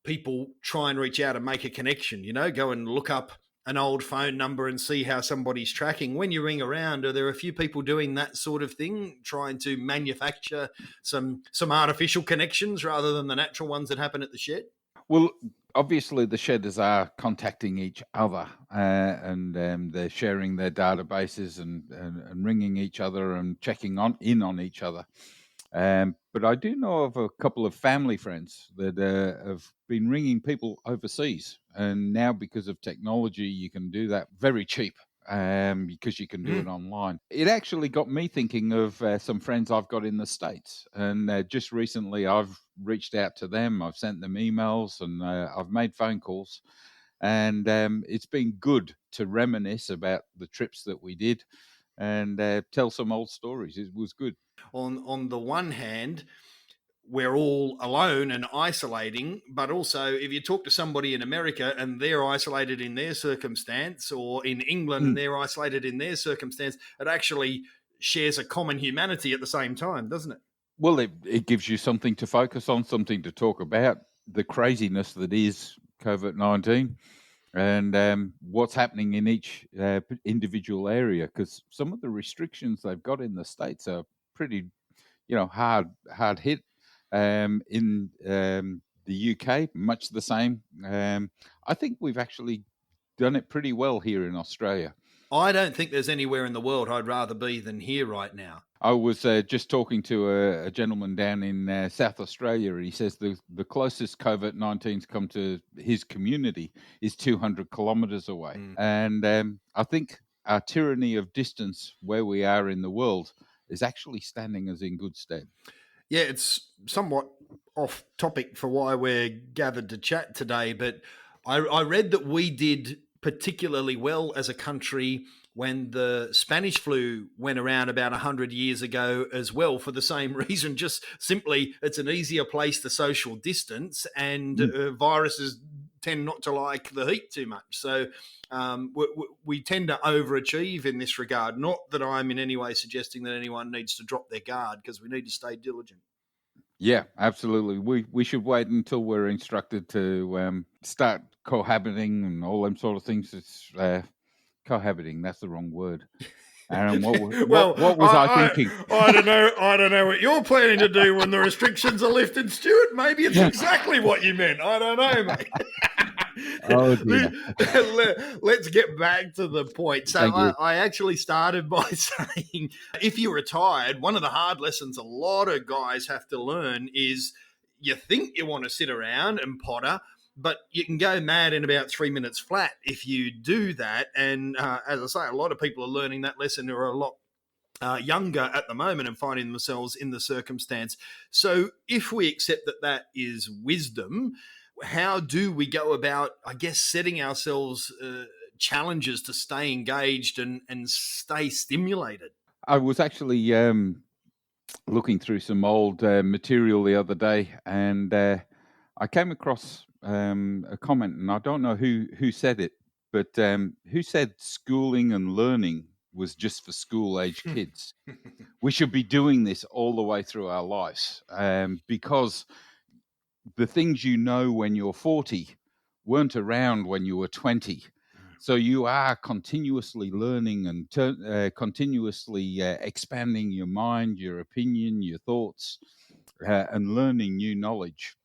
people try and reach out and make a connection, go and look up an old phone number and see how somebody's tracking. When you ring around, are there a few people doing that sort of thing, trying to manufacture some artificial connections rather than the natural ones that happen at the shed? Well, obviously the shedders are contacting each other and they're sharing their databases and ringing each other and checking in on each other. But I do know of a couple of family friends that have been ringing people overseas. And now because of technology, you can do that very cheap because you can do it online. It actually got me thinking of some friends I've got in the States. And just recently I've reached out to them. I've sent them emails and I've made phone calls. And it's been good to reminisce about the trips that we did and tell some old stories. It was good. On the one hand, we're all alone and isolating, but also if you talk to somebody in America and they're isolated in their circumstance, or in England and they're isolated in their circumstance, it actually shares a common humanity at the same time, doesn't it? Well, it gives you something to focus on, something to talk about, the craziness that is COVID-19 and what's happening in each individual area, because some of the restrictions they've got in the States are pretty, hard hit. In the UK, much the same. I think we've actually done it pretty well here in Australia. I don't think there's anywhere in the world I'd rather be than here right now. I was just talking to a gentleman down in South Australia, and he says the closest COVID-19's come to his community is 200 kilometres away. And I think our tyranny of distance where we are in the world is actually standing us in good stead. Yeah, it's somewhat off topic for why we're gathered to chat today, but I read that we did particularly well as a country when the Spanish flu went around about 100 years ago as well, for the same reason. Just simply, it's an easier place to social distance, and viruses tend not to like the heat too much. So we tend to overachieve in this regard. Not that I'm in any way suggesting that anyone needs to drop their guard, because we need to stay diligent. Yeah, absolutely. We should wait until we're instructed to start cohabiting and all them sort of things. It's cohabiting. That's the wrong word. Aaron, what was I thinking? I don't know. I don't know what you're planning to do when the restrictions are lifted, Stuart. Maybe it's exactly what you meant. I don't know, mate. Oh, dear. Let's get back to the point. So I actually started by saying, if you're retired, one of the hard lessons a lot of guys have to learn is, you think you want to sit around and potter, but you can go mad in about 3 minutes flat if you do that. And as I say, a lot of people are learning that lesson who are a lot younger at the moment and finding themselves in the circumstance. So if we accept that that is wisdom, how do we go about, I guess, setting ourselves challenges to stay engaged and stay stimulated? I was actually looking through some old material the other day, and I came across a comment, and I don't know who said it, but who said schooling and learning was just for school-age kids. We should be doing this all the way through our lives, because the things you know when you're 40 weren't around when you were 20. So you are continuously learning and continuously expanding your mind, your opinion, your thoughts, and learning new knowledge.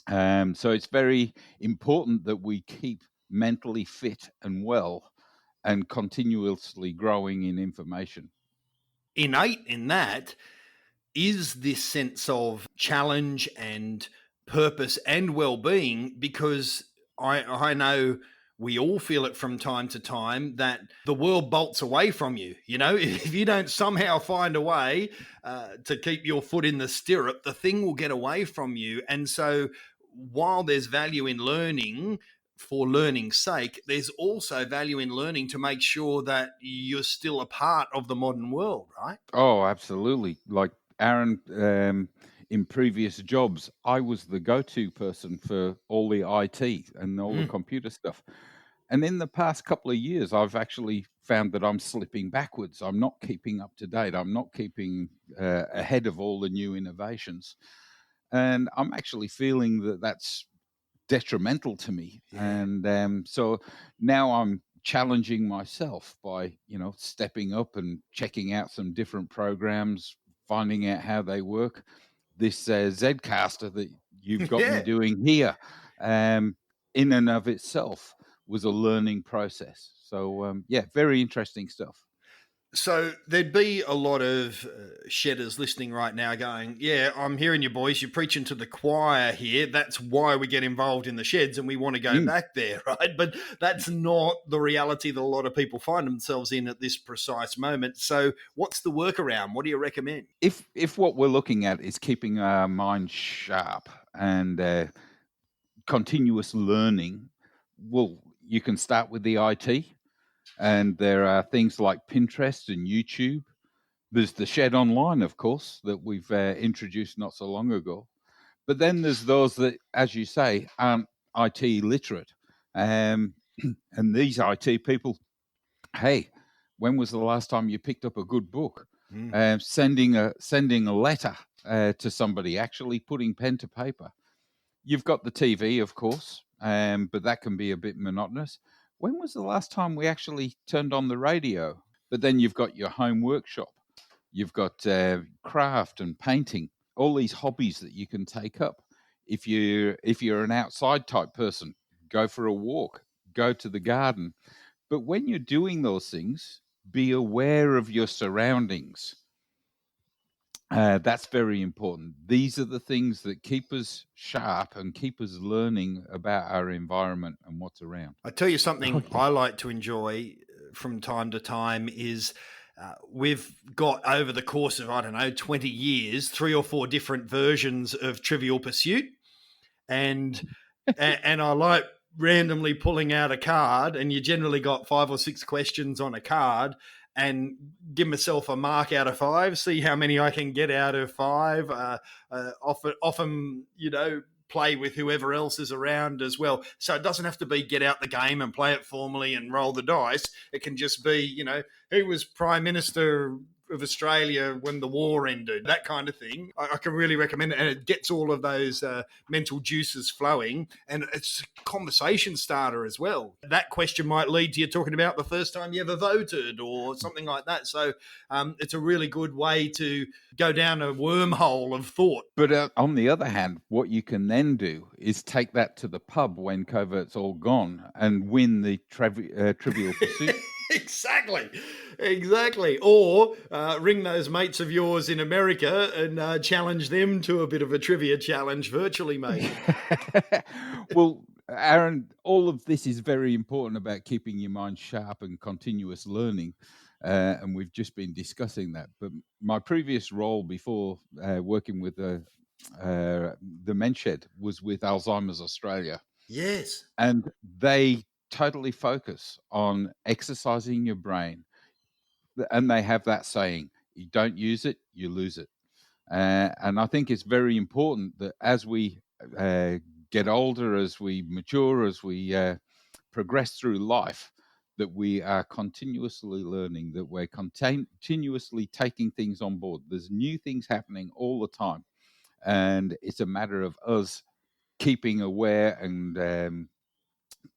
So it's very important that we keep mentally fit and well and continuously growing in information. Innate in that is this sense of challenge and purpose and well-being, because I know we all feel it from time to time that the world bolts away from you. You know, if you don't somehow find a way to keep your foot in the stirrup, the thing will get away from you. And so while there's value in learning for learning's sake, there's also value in learning to make sure that you're still a part of the modern world, right? Oh, absolutely. Like Aaron, in previous jobs, I was the go-to person for all the IT and all the computer stuff. And in the past couple of years, I've actually found that I'm slipping backwards. I'm not keeping up to date. I'm not keeping ahead of all the new innovations. And I'm actually feeling that that's detrimental to me. Yeah. And so now I'm challenging myself by, stepping up and checking out some different programs, finding out how they work. This Zcaster that you've got me doing here, in and of itself, was a learning process. So, very interesting stuff. So there'd be a lot of shedders listening right now going, yeah, I'm hearing you boys, you're preaching to the choir here. That's why we get involved in the sheds and we want to go back there, right? But that's not the reality that a lot of people find themselves in at this precise moment. So what's the workaround? What do you recommend? If what we're looking at is keeping our mind sharp and continuous learning, well, you can start with the IT. And there are things like Pinterest and YouTube. There's the Shed Online, of course, that we've introduced not so long ago. But then there's those that, as you say, aren't IT literate. And these IT people, hey, when was the last time you picked up a good book? Sending a letter to somebody, actually putting pen to paper. You've got the TV, of course, but that can be a bit monotonous. When was the last time we actually turned on the radio? But then you've got your home workshop. You've got craft and painting, all these hobbies that you can take up. If you're an outside type person, go for a walk, go to the garden. But when you're doing those things, be aware of your surroundings. That's very important. These are the things that keep us sharp and keep us learning about our environment and what's around. I tell you something I like to enjoy from time to time is we've got, over the course of, 20 years, 3 or 4 different versions of Trivial Pursuit. And I like randomly pulling out a card, and you generally got 5 or 6 questions on a card, and give myself a mark out of 5, see how many I can get out of 5. Often, play with whoever else is around as well. So it doesn't have to be get out the game and play it formally and roll the dice. It can just be, who was Prime Minister of Australia when the war ended, that kind of thing. I can really recommend it, and it gets all of those mental juices flowing, and it's a conversation starter as well. That question might lead to you talking about the first time you ever voted or something like that. So it's a really good way to go down a wormhole of thought. But on the other hand, what you can then do is take that to the pub when covert's all gone and win the Trivial Pursuit. Exactly. Or ring those mates of yours in America and challenge them to a bit of a trivia challenge virtually, mate. Well, Aaron, all of this is very important about keeping your mind sharp and continuous learning. And we've just been discussing that. But my previous role before working with the Men's Shed was with Alzheimer's Australia. Yes. And they totally focus on exercising your brain. And they have that saying, you don't use it, you lose it. And I think it's very important that as we get older, as we mature, as we progress through life, that we are continuously learning, that we're continuously taking things on board. There's new things happening all the time. And it's a matter of us keeping aware and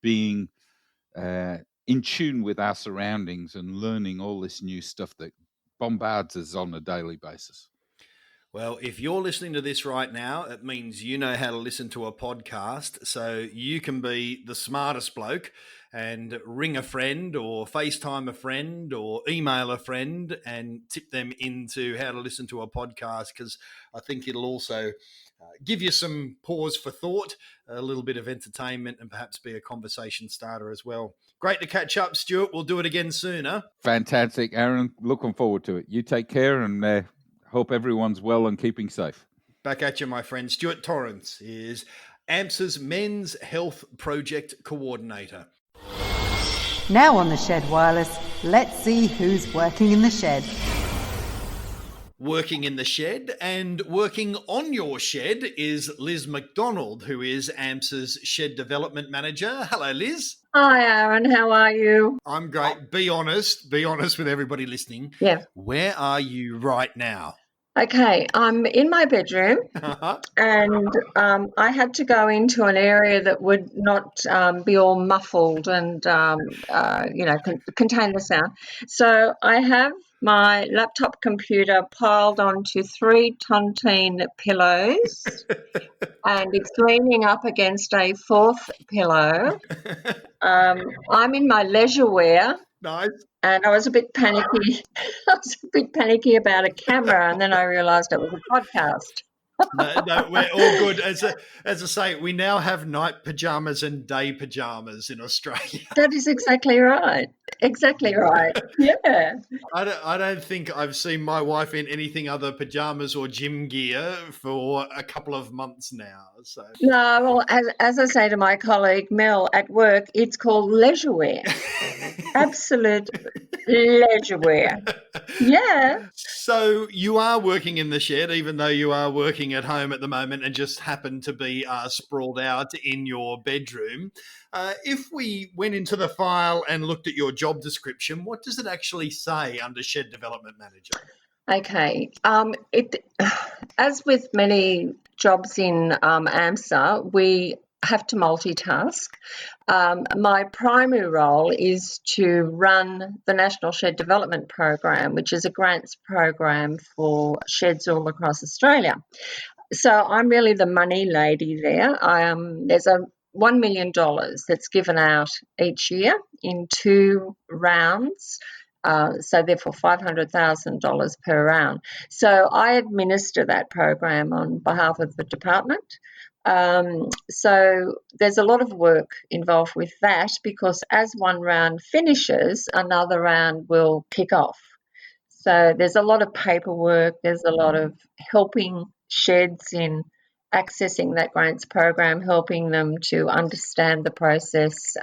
being in tune with our surroundings and learning all this new stuff that bombards us on a daily basis. Well, if you're listening to this right now, it means you know how to listen to a podcast, so you can be the smartest bloke and ring a friend or FaceTime a friend or email a friend and tip them into how to listen to a podcast, because I think it'll also give you some pause for thought, a little bit of entertainment, and perhaps be a conversation starter as well. Great to catch up, Stuart. We'll do it again soon, huh? Fantastic, Aaron. Looking forward to it. You take care, and hope everyone's well and keeping safe. Back at you, my friend. Stuart Torrance is AMSA's Men's Health Project Coordinator. Now on the Shed Wireless, let's see who's working in the shed. Working in the shed and working on your shed is Liz MacDonald, who is AMSA's Shed Development Manager. Hello, Liz. Hi, Aaron. How are you? I'm great. Be honest with everybody listening. Yeah. Where are you right now? Okay, I'm in my bedroom and I had to go into an area that would not be all muffled and, contain the sound. So I have my laptop computer piled onto 3 tontine pillows and it's leaning up against a 4th pillow. I'm in my leisure wear. Nice. And I was a bit panicky. I was a bit panicky about a camera, and then I realised it was a podcast. No, we're all good. As I say, we now have night pajamas and day pajamas in Australia. That is exactly right. Exactly right. Yeah. I don't think I've seen my wife in anything other pajamas or gym gear for a couple of months now. So No, well, as I say to my colleague Mel at work, it's called leisure wear. Absolute leisure wear. Yeah. So you are working in the shed, even though you are working at home at the moment and just happen to be sprawled out in your bedroom. If we went into the file and looked at your job description, what does it actually say under Shed Development Manager? Okay. As with many jobs in AMSA, we have to multitask. My primary role is to run the National Shed Development Program, which is a grants program for sheds all across Australia. So I'm really the money lady there. There's a $1 million that's given out each year in 2 rounds. So therefore $500,000 per round. So I administer that program on behalf of the department. So there's a lot of work involved with that because as one round finishes, another round will kick off. So there's a lot of paperwork, there's a lot of helping sheds in accessing that grants program, helping them to understand the process,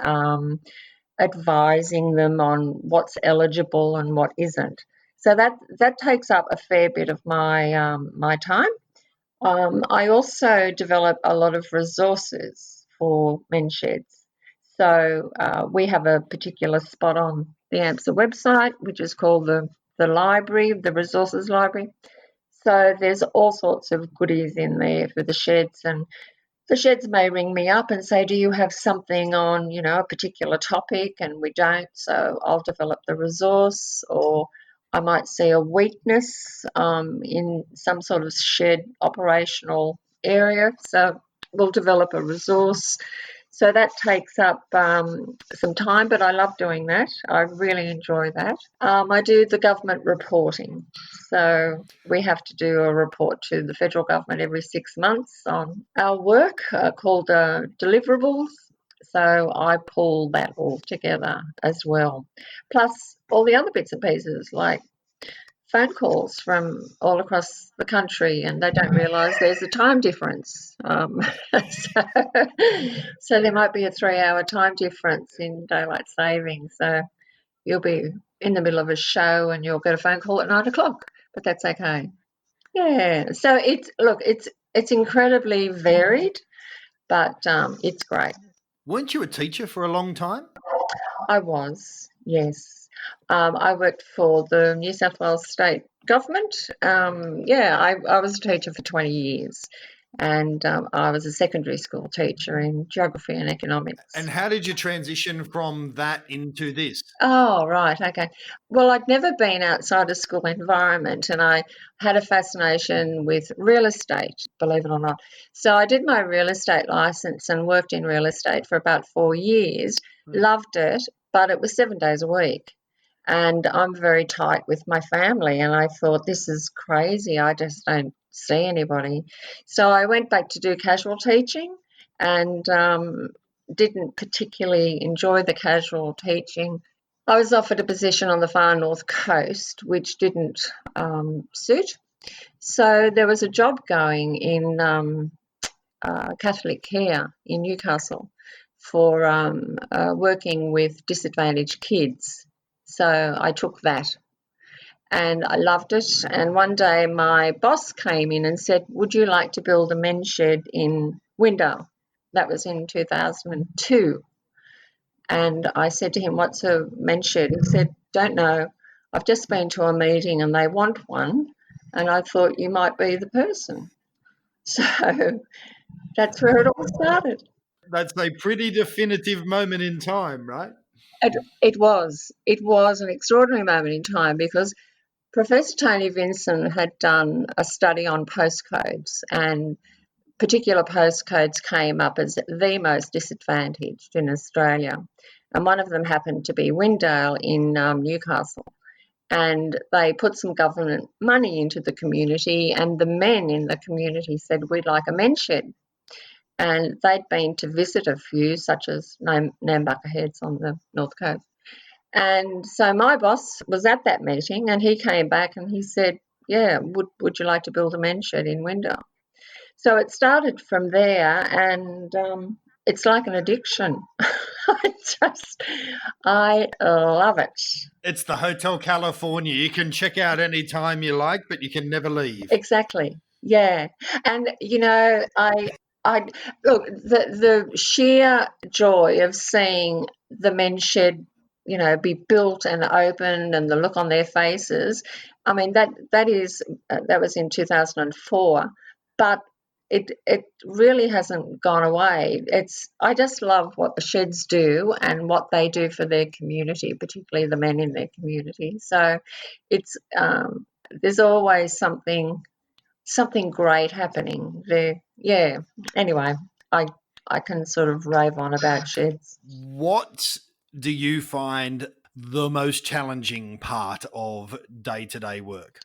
advising them on what's eligible and what isn't. So that takes up a fair bit of my time. I also develop a lot of resources for men's sheds. So we have a particular spot on the AMSA website, which is called the library, the resources library. So there's all sorts of goodies in there for the sheds, and the sheds may ring me up and say, do you have something on, a particular topic? And we don't, so I'll develop the resource, or I might see a weakness in some sort of shed operational area, so we'll develop a resource. So that takes up some time, but I love doing that. I really enjoy that. I do the government reporting. So we have to do a report to the federal government every 6 months on our work called deliverables. So I pull that all together as well. Plus all the other bits and pieces like phone calls from all across the country, and they don't realise there's a time difference. So there might be a 3-hour time difference in daylight saving. So you'll be in the middle of a show and you'll get a phone call at 9 o'clock, but that's okay. Yeah. So it's incredibly varied, but it's great. Weren't you a teacher for a long time? I was, yes. I worked for the New South Wales state government. I was a teacher for 20 years, and I was a secondary school teacher in geography and economics. And how did you transition from that into this? Oh, right, okay. Well, I'd never been outside a school environment, and I had a fascination with real estate, believe it or not. So I did my real estate licence and worked in real estate for about 4 years, loved it, but it was 7 days a week. And I'm very tight with my family, and I thought, this is crazy. I just don't see anybody. So I went back to do casual teaching and didn't particularly enjoy the casual teaching. I was offered a position on the far north coast, which didn't suit. So there was a job going in Catholic Care in Newcastle for working with disadvantaged kids. So I took that and I loved it. And one day my boss came in and said, would you like to build a men's shed in Windale? That was in 2002. And I said to him, what's a men's shed? He said, don't know. I've just been to a meeting and they want one. And I thought you might be the person. So that's where it all started. That's a pretty definitive moment in time, right? It was an extraordinary moment in time because Professor Tony Vinson had done a study on postcodes, and particular postcodes came up as the most disadvantaged in Australia. And one of them happened to be Windale in Newcastle. And they put some government money into the community, and the men in the community said, we'd like a men's shed. And they'd been to visit a few, such as Nambucca Heads on the North Coast. And so my boss was at that meeting, and he came back and he said, yeah, would you like to build a men's shed in Windale? So it started from there, and it's like an addiction. I love it. It's the Hotel California. You can check out any time you like, but you can never leave. Exactly. Yeah. And, I look, the sheer joy of seeing the men's shed, be built and opened, and the look on their faces. I mean, that was in 2004, but it really hasn't gone away. I just love what the sheds do and what they do for their community, particularly the men in their community. So it's there's always something great happening there. Yeah. Anyway, I can sort of rave on about sheds. What do you find the most challenging part of day-to-day work?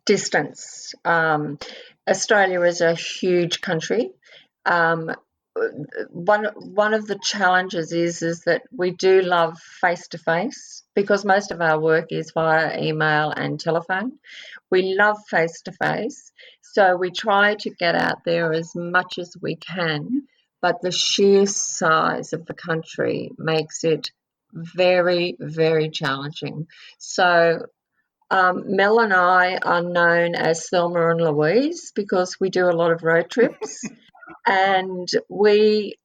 Distance. Australia is a huge country. One of the challenges is that we do love face-to-face. because most of our work is via email and telephone. We love face-to-face, so we try to get out there as much as we can, but the sheer size of the country makes it very, very challenging. So Mel and I are known as Thelma and Louise because we do a lot of road trips, and we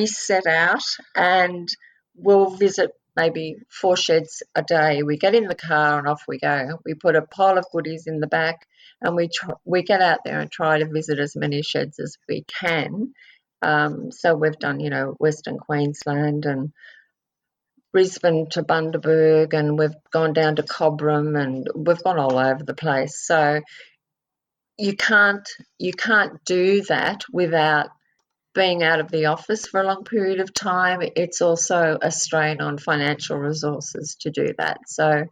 set out and we'll visit maybe 4 sheds a day. We get in the car and off we go. We put a pile of goodies in the back, and we get out there and try to visit as many sheds as we can. So we've done, Western Queensland and Brisbane to Bundaberg, and we've gone down to Cobram, and we've gone all over the place. So you can't do that without being out of the office for a long period of time. It's also a strain on financial resources to do that. So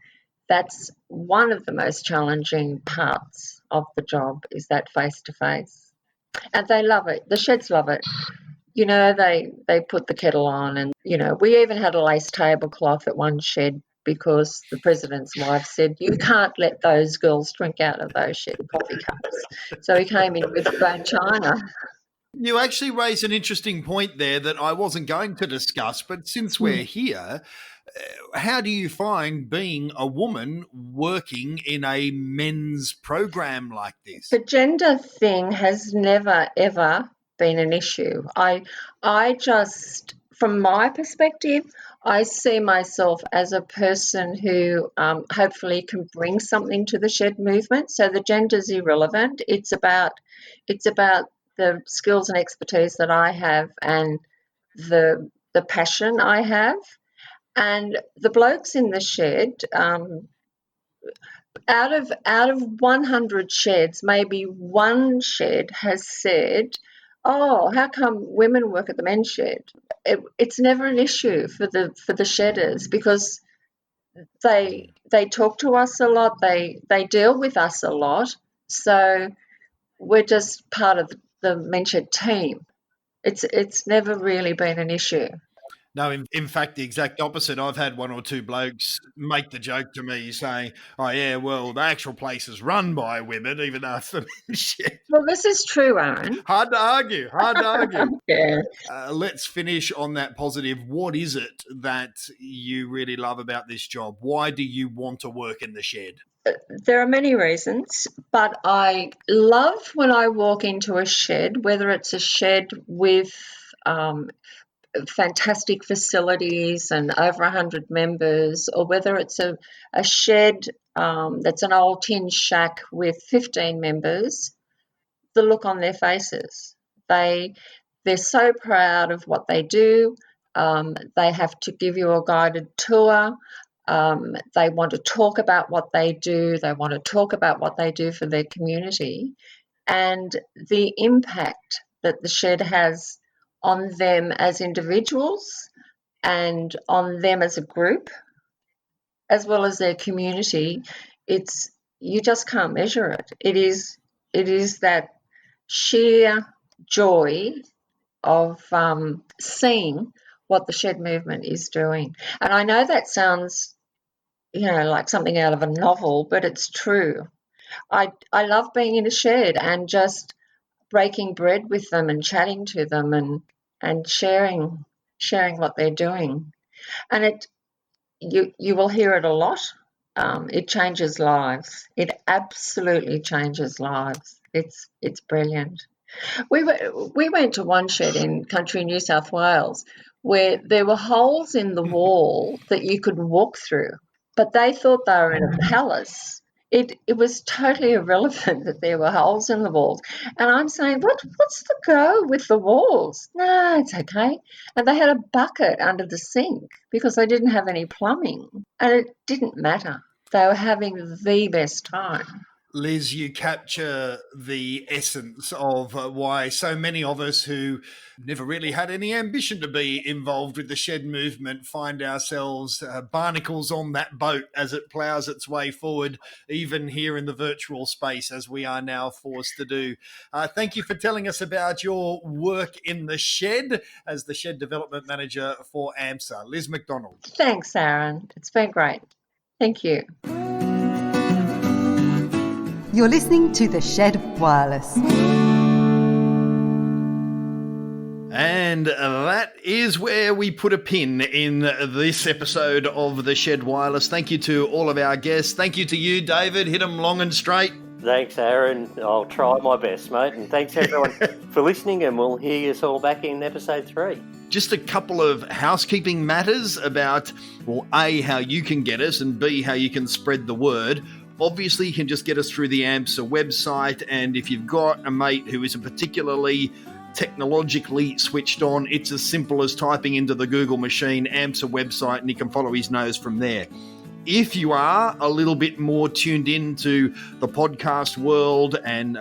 that's one of the most challenging parts of the job, is that face-to-face. And they love it. The sheds love it. They put the kettle on, and, we even had a lace tablecloth at one shed because the president's wife said, you can't let those girls drink out of those shed coffee cups. So he came in with bone china. You actually raise an interesting point there that I wasn't going to discuss, but since we're here, how do you find being a woman working in a men's program like this? The gender thing has never, ever been an issue. I just, from my perspective, I see myself as a person who hopefully can bring something to the shed movement. So the gender's irrelevant. It's about the skills and expertise that I have and the passion I have. And the blokes in the shed, out of 100 sheds, maybe one shed has said, oh, how come women work at the men's shed? It's never an issue for the shedders, because they talk to us a lot, they deal with us a lot, so we're just part of the men's shed team. It's never really been an issue. No, in fact, the exact opposite. I've had 1 or 2 blokes make the joke to me saying, oh, yeah, well, the actual place is run by women, even though it's the men's shed. Well, this is true, Aaron. Hard to argue. Yeah. Let's finish on that positive. What is it that you really love about this job? Why do you want to work in the shed? There are many reasons, but I love when I walk into a shed, whether it's a shed with fantastic facilities and over 100 members, or whether it's a shed that's an old tin shack with 15 members, the look on their faces. They're so proud of what they do. They have to give you a guided tour. They want to talk about what they do. They want to talk about what they do for their community, and the impact that the shed has on them as individuals and on them as a group, as well as their community. You just can't measure it. It is that sheer joy of seeing what the shed movement is doing. And I know that sounds, like something out of a novel, but it's true. I love being in a shed and just breaking bread with them and chatting to them and sharing what they're doing. And you will hear it a lot. It changes lives. It absolutely changes lives. It's brilliant. We went to one shed in country New South Wales where there were holes in the wall that you could walk through, but they thought they were in a palace. It was totally irrelevant that there were holes in the walls. And I'm saying, what's the go with the walls? No, it's okay. And they had a bucket under the sink because they didn't have any plumbing. And it didn't matter. They were having the best time. Liz, you capture the essence of why so many of us who never really had any ambition to be involved with the shed movement find ourselves barnacles on that boat as it ploughs its way forward, even here in the virtual space, as we are now forced to do. Thank you for telling us about your work in the shed as the Shed Development Manager for AMSA. Liz MacDonald. Thanks, Aaron. It's been great. Thank you. You're listening to The Shed Wireless. And that is where we put a pin in this episode of The Shed Wireless. Thank you to all of our guests. Thank you to you, David. Hit them long and straight. Thanks, Aaron. I'll try my best, mate. And thanks, everyone, for listening. And we'll hear you all back in episode 3. Just a couple of housekeeping matters about, well, A, how you can get us, and B, how you can spread the word. Obviously, you can just get us through the AMSA website, and if you've got a mate who isn't particularly technologically switched on, it's as simple as typing into the Google machine AMSA website, and you can follow his nose from there. If you are a little bit more tuned into the podcast world and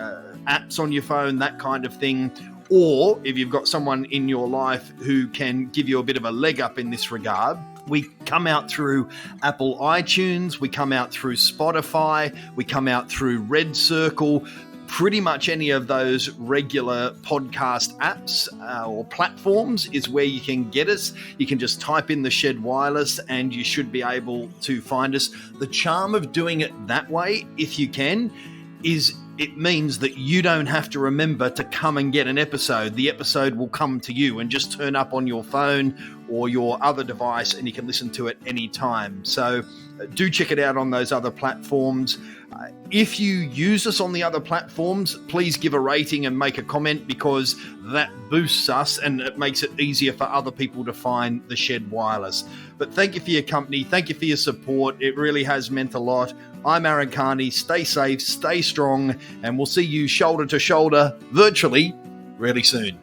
apps on your phone, that kind of thing, or if you've got someone in your life who can give you a bit of a leg up in this regard, we come out through Apple iTunes, we come out through Spotify, we come out through Red Circle, pretty much any of those regular podcast apps or platforms is where you can get us. You can just type in The Shed Wireless and you should be able to find us. The charm of doing it that way, if you can, is it means that you don't have to remember to come and get an episode. The episode will come to you and just turn up on your phone or your other device, and you can listen to it anytime. So do check it out on those other platforms. If you use us on the other platforms, please give a rating and make a comment, because that boosts us and it makes it easier for other people to find The Shed Wireless. But thank you for your company. Thank you for your support. It really has meant a lot. I'm Aaron Kearney. Stay safe, stay strong, and we'll see you shoulder to shoulder virtually really soon.